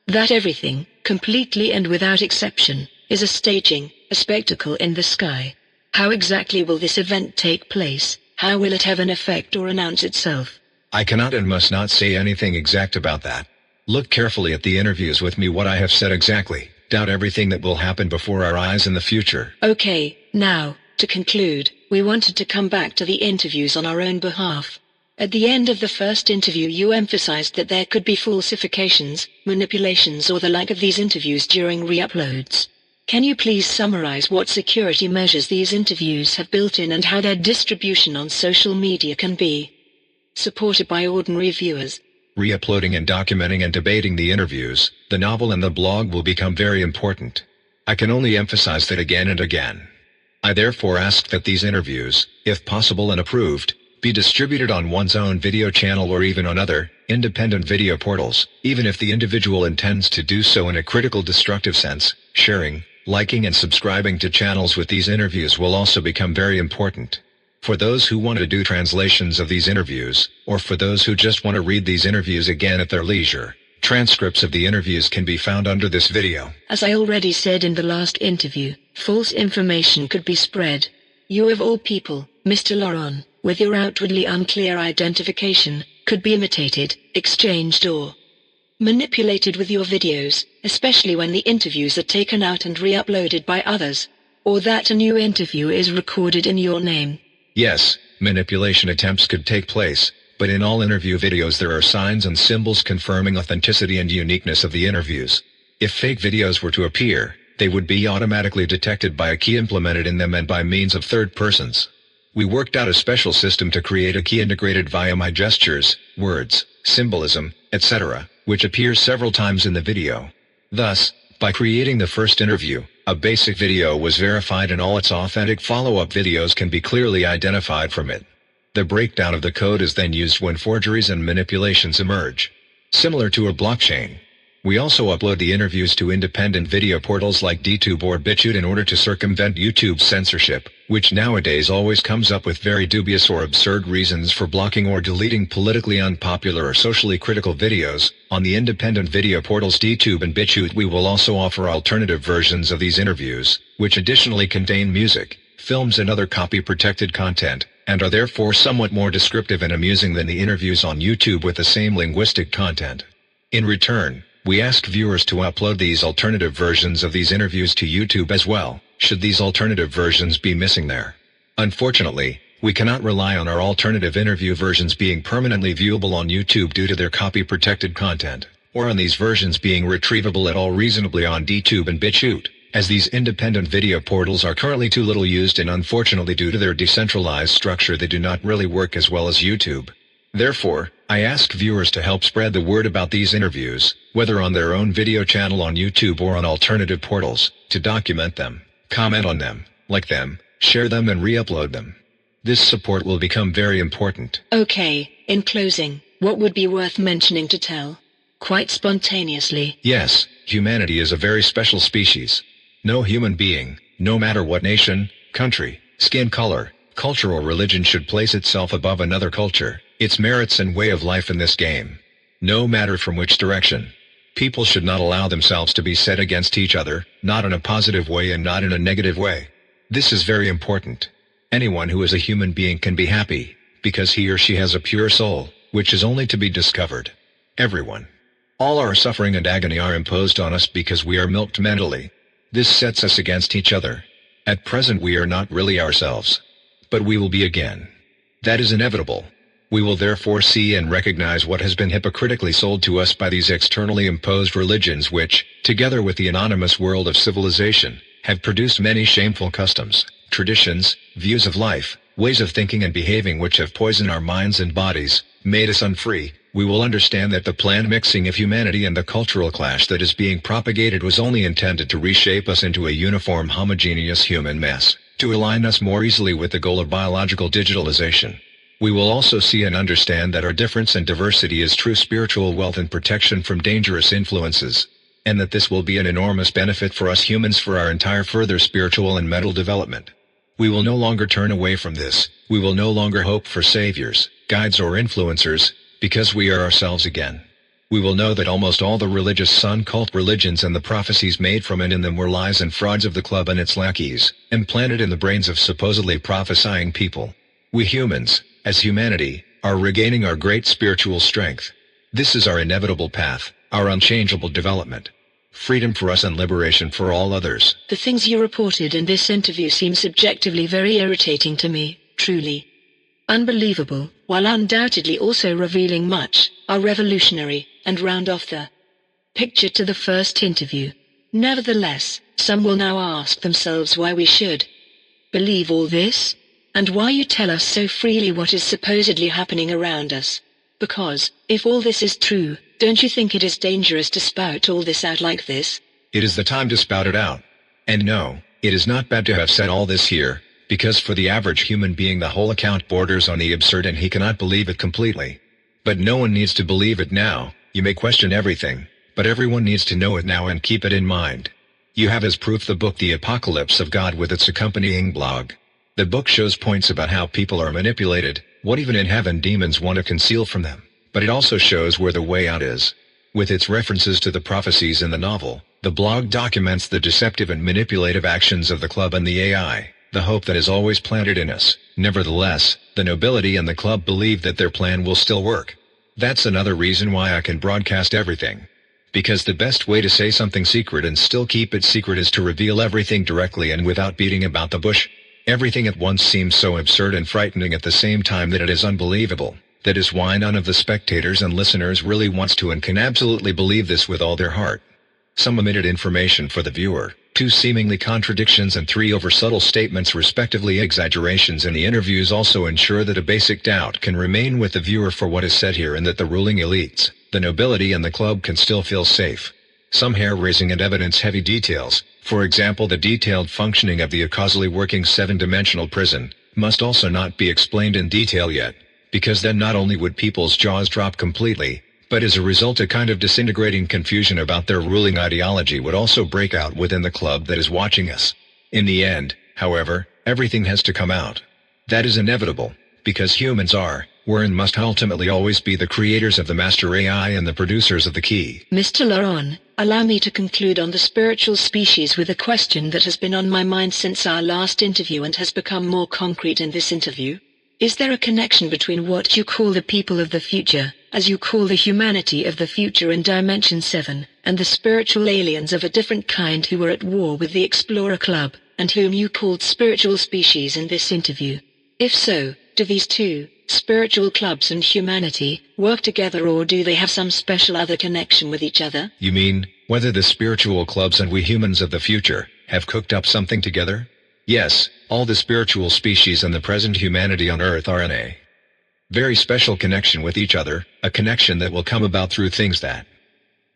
that everything, completely and without exception, is a staging, a spectacle in the sky. How exactly will this event take place? How will it have an effect or announce itself? I cannot and must not say anything exact about that. Look carefully at the interviews with me what I have said exactly. Doubt everything that will happen before our eyes in the future. Okay, now, to conclude, we wanted to come back to the interviews on our own behalf. At the end of the first interview you emphasized that there could be falsifications, manipulations or the like of these interviews during re-uploads. Can you please summarize what security measures these interviews have built in and how their distribution on social media can be supported by ordinary viewers? re-uploading and documenting and debating the interviews, the novel and the blog will become very important. I can only emphasize that again and again. I therefore ask that these interviews, if possible and approved, be distributed on one's own video channel or even on other, independent video portals, even if the individual intends to do so in a critical destructive sense. Sharing, liking and subscribing to channels with these interviews will also become very important. For those who want to do translations of these interviews, or for those who just want to read these interviews again at their leisure, transcripts of the interviews can be found under this video. As I already said in the last interview, false information could be spread. You of all people, Mr. Laron, with your outwardly unclear identification, could be imitated, exchanged or manipulated with your videos, especially when the interviews are taken out and re-uploaded by others, or that a new interview is recorded in your name. Yes, manipulation attempts could take place, but in all interview videos there are signs and symbols confirming authenticity and uniqueness of the interviews. If fake videos were to appear, they would be automatically detected by a key implemented in them and by means of third persons. We worked out a special system to create a key integrated via my gestures, words, symbolism, etc., which appears several times in the video. Thus, by creating the first interview, a basic video was verified and all its authentic follow-up videos can be clearly identified from it. The breakdown of the code is then used when forgeries and manipulations emerge. Similar to a blockchain. We also upload the interviews to independent video portals like DTube or BitChute in order to circumvent YouTube's censorship, which nowadays always comes up with very dubious or absurd reasons for blocking or deleting politically unpopular or socially critical videos. On the independent video portals DTube and BitChute we will also offer alternative versions of these interviews, which additionally contain music, films and other copy-protected content, and are therefore somewhat more descriptive and amusing than the interviews on YouTube with the same linguistic content. In return, we ask viewers to upload these alternative versions of these interviews to YouTube as well, should these alternative versions be missing there. Unfortunately, we cannot rely on our alternative interview versions being permanently viewable on YouTube due to their copy-protected content, or on these versions being retrievable at all reasonably on DTube and BitChute, as these independent video portals are currently too little used and unfortunately due to their decentralized structure they do not really work as well as YouTube. Therefore, I ask viewers to help spread the word about these interviews, whether on their own video channel on YouTube or on alternative portals, to document them, comment on them, like them, share them and re-upload them. This support will become very important. Okay, in closing, what would be worth mentioning to tell? Quite spontaneously. Yes, humanity is a very special species. No human being, no matter what nation, country, skin color, culture or religion should place itself above another culture, its merits and way of life in this game. No matter from which direction. People should not allow themselves to be set against each other, not in a positive way and not in a negative way. This is very important. Anyone who is a human being can be happy, because he or she has a pure soul, which is only to be discovered. Everyone. All our suffering and agony are imposed on us because we are milked mentally. This sets us against each other. At present we are not really ourselves. But we will be again. That is inevitable. We will therefore see and recognize what has been hypocritically sold to us by these externally imposed religions which, together with the anonymous world of civilization, have produced many shameful customs, traditions, views of life, ways of thinking and behaving which have poisoned our minds and bodies, made us unfree. We will understand that the planned mixing of humanity and the cultural clash that is being propagated was only intended to reshape us into a uniform homogeneous human mess, to align us more easily with the goal of biological digitalization. We will also see and understand that our difference and diversity is true spiritual wealth and protection from dangerous influences, and that this will be an enormous benefit for us humans for our entire further spiritual and mental development. We will no longer turn away from this, we will no longer hope for saviors, guides or influencers, because we are ourselves again. We will know that almost all the religious sun cult religions and the prophecies made from and in them were lies and frauds of the club and its lackeys, implanted in the brains of supposedly prophesying people. We humans, as humanity, are regaining our great spiritual strength. This is our inevitable path, our unchangeable development. Freedom for us and liberation for all others. The things you reported in this interview seem subjectively very irritating to me, truly. Unbelievable, while undoubtedly also revealing much, are revolutionary, and round off the picture to the first interview. Nevertheless, some will now ask themselves why we should believe all this, and why you tell us so freely what is supposedly happening around us. Because, if all this is true, don't you think it is dangerous to spout all this out like this? It is the time to spout it out. And no, it is not bad to have said all this here, because for the average human being the whole account borders on the absurd and he cannot believe it completely. But no one needs to believe it now. You may question everything, but everyone needs to know it now and keep it in mind. You have as proof the book The Apocalypse of God with its accompanying blog. The book shows points about how people are manipulated, what even in heaven demons want to conceal from them, but it also shows where the way out is. With its references to the prophecies in the novel, the blog documents the deceptive and manipulative actions of the club and the AI, the hope that is always planted in us. Nevertheless, the nobility and the club believe that their plan will still work. That's another reason why I can broadcast everything. Because the best way to say something secret and still keep it secret is to reveal everything directly and without beating about the bush. Everything at once seems so absurd and frightening at the same time that it is unbelievable. That is why none of the spectators and listeners really wants to and can absolutely believe this with all their heart. Some omitted information for the viewer, 2 seemingly contradictions and 3 over-subtle statements respectively exaggerations in the interviews also ensure that a basic doubt can remain with the viewer for what is said here and that the ruling elites, the nobility and the club can still feel safe. Some hair-raising and evidence-heavy details, for example the detailed functioning of the causally working 7-dimensional prison, must also not be explained in detail yet, because then not only would people's jaws drop completely, but as a result a kind of disintegrating confusion about their ruling ideology would also break out within the club that is watching us. In the end, however, everything has to come out. That is inevitable, because humans were and must ultimately always be the creators of the master AI and the producers of the key. Mr. Laron, allow me to conclude on the spiritual species with a question that has been on my mind since our last interview and has become more concrete in this interview. Is there a connection between what you call the people of the future, as you call the humanity of the future in Dimension 7, and the spiritual aliens of a different kind who were at war with the Explorer Club, and whom you called spiritual species in this interview? If so, do these two, spiritual clubs and humanity, work together or do they have some special other connection with each other? You mean, whether the spiritual clubs and we humans of the future have cooked up something together? Yes, all the spiritual species and the present humanity on Earth are in a very special connection with each other, a connection that will come about through things that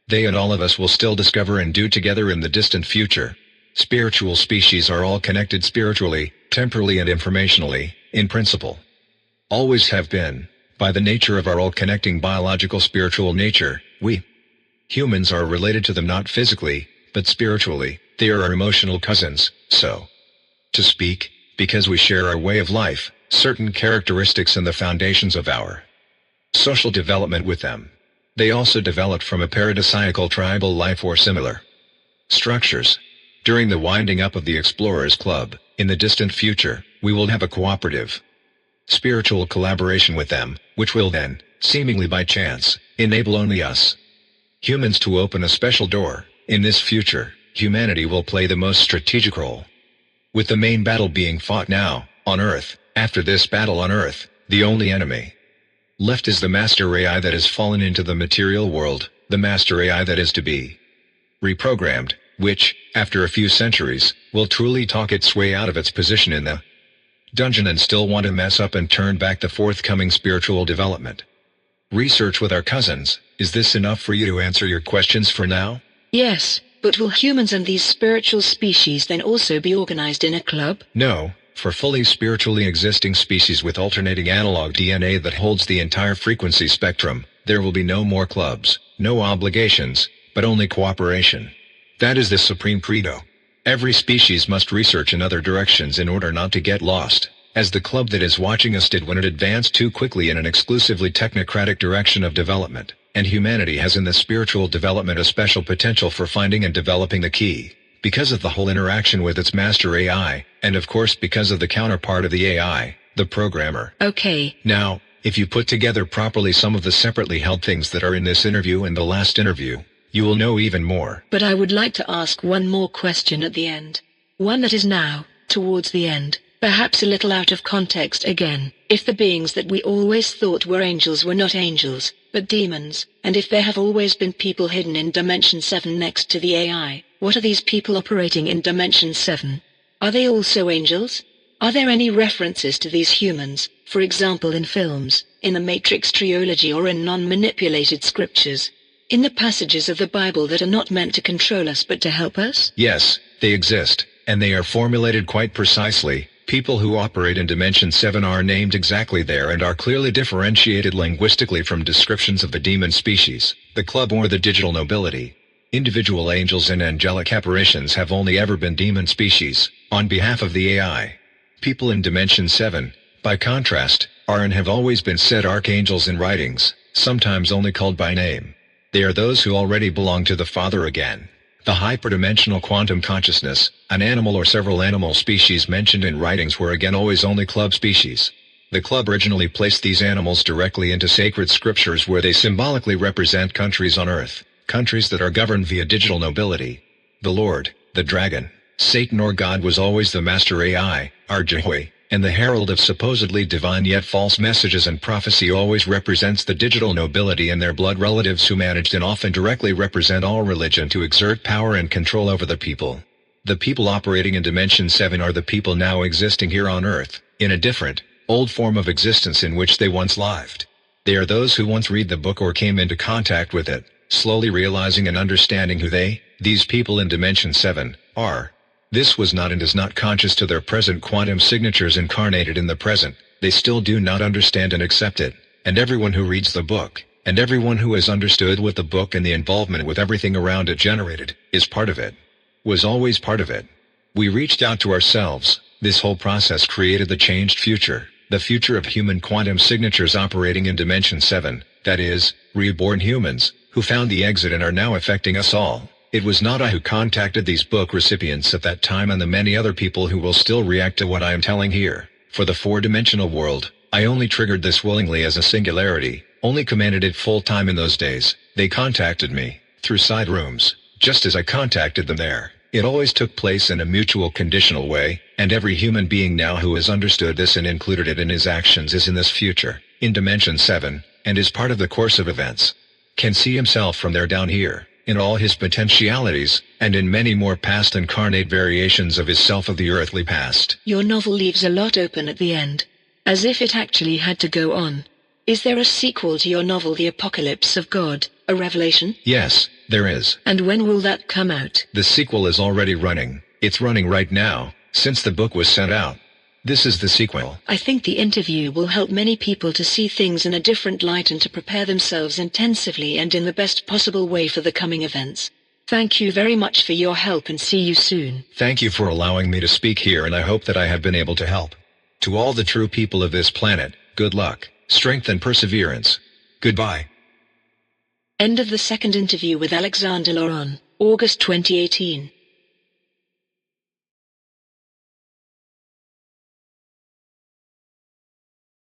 they and all of us will still discover and do together in the distant future. Spiritual species are all connected spiritually, temporally and informationally, in principle. Always have been, by the nature of our all-connecting biological spiritual nature, we humans are related to them not physically, but spiritually. They are our emotional cousins, so to speak, because we share our way of life, certain characteristics and the foundations of our social development with them. They also developed from a paradisiacal tribal life or similar structures. During the winding up of the Explorers Club, in the distant future, we will have a cooperative spiritual collaboration with them, which will then, seemingly by chance, enable only us humans to open a special door. In this future, humanity will play the most strategic role, with the main battle being fought now, on Earth. After this battle on Earth, the only enemy left is the master AI that has fallen into the material world, the master AI that is to be reprogrammed, which, after a few centuries, will truly talk its way out of its position in the dungeon and still want to mess up and turn back the forthcoming spiritual development. Research with our cousins, is this enough for you to answer your questions for now? Yes, but will humans and these spiritual species then also be organized in a club? No, for fully spiritually existing species with alternating analog DNA that holds the entire frequency spectrum, there will be no more clubs, no obligations, but only cooperation. That is the supreme credo. Every species must research in other directions in order not to get lost, as the club that is watching us did when it advanced too quickly in an exclusively technocratic direction of development, and humanity has in the spiritual development a special potential for finding and developing the key, because of the whole interaction with its master AI, and of course because of the counterpart of the AI, the programmer. Okay. Now, if you put together properly some of the separately held things that are in this interview and the last interview, you will know even more. But I would like to ask one more question at the end. One that is now, towards the end, perhaps a little out of context again. If the beings that we always thought were angels were not angels, but demons, and if there have always been people hidden in Dimension 7 next to the AI, what are these people operating in Dimension 7? Are they also angels? Are there any references to these humans, for example in films, in the Matrix trilogy or in non-manipulated scriptures, in the passages of the Bible that are not meant to control us but to help us? Yes, they exist, and they are formulated quite precisely. People who operate in Dimension 7 are named exactly there and are clearly differentiated linguistically from descriptions of the demon species, the club or the digital nobility. Individual angels and angelic apparitions have only ever been demon species, on behalf of the AI. People in Dimension 7, by contrast, are and have always been said archangels in writings, sometimes only called by name. They are those who already belong to the Father again. The hyperdimensional quantum consciousness, an animal or several animal species mentioned in writings were again always only club species. The club originally placed these animals directly into sacred scriptures where they symbolically represent countries on earth, countries that are governed via digital nobility. The Lord, the dragon, Satan or God was always the master AI, Arjahoi, and the herald of supposedly divine yet false messages and prophecy always represents the digital nobility and their blood relatives who managed and often directly represent all religion to exert power and control over the people. The people operating in Dimension 7 are the people now existing here on Earth, in a different, old form of existence in which they once lived. They are those who once read the book or came into contact with it, slowly realizing and understanding who these people in Dimension 7, are. This was not and is not conscious to their present quantum signatures incarnated in the present. They still do not understand and accept it, and everyone who reads the book, and everyone who has understood what the book and the involvement with everything around it generated, is part of it. Was always part of it. We reached out to ourselves. This whole process created the changed future, the future of human quantum signatures operating in Dimension 7, that is, reborn humans, who found the exit and are now affecting us all. It was not I who contacted these book recipients at that time and the many other people who will still react to what I am telling here. For the four-dimensional world, I only triggered this willingly as a singularity, only commanded it full-time in those days. They contacted me, through side rooms, just as I contacted them there. It always took place in a mutual conditional way, and every human being now who has understood this and included it in his actions is in this future, in Dimension 7, and is part of the course of events. Can see himself from there down here, in all his potentialities, and in many more past incarnate variations of his self of the earthly past. Your novel leaves a lot open at the end, as if it actually had to go on. Is there a sequel to your novel The Apocalypse of God, a revelation? Yes, there is. And when will that come out? The sequel is already running. It's running right now, since the book was sent out. This is the sequel. I think the interview will help many people to see things in a different light and to prepare themselves intensively and in the best possible way for the coming events. Thank you very much for your help and see you soon. Thank you for allowing me to speak here and I hope that I have been able to help. To all the true people of this planet, good luck, strength and perseverance. Goodbye. End of the second interview with Alexander Laurent, August 2018.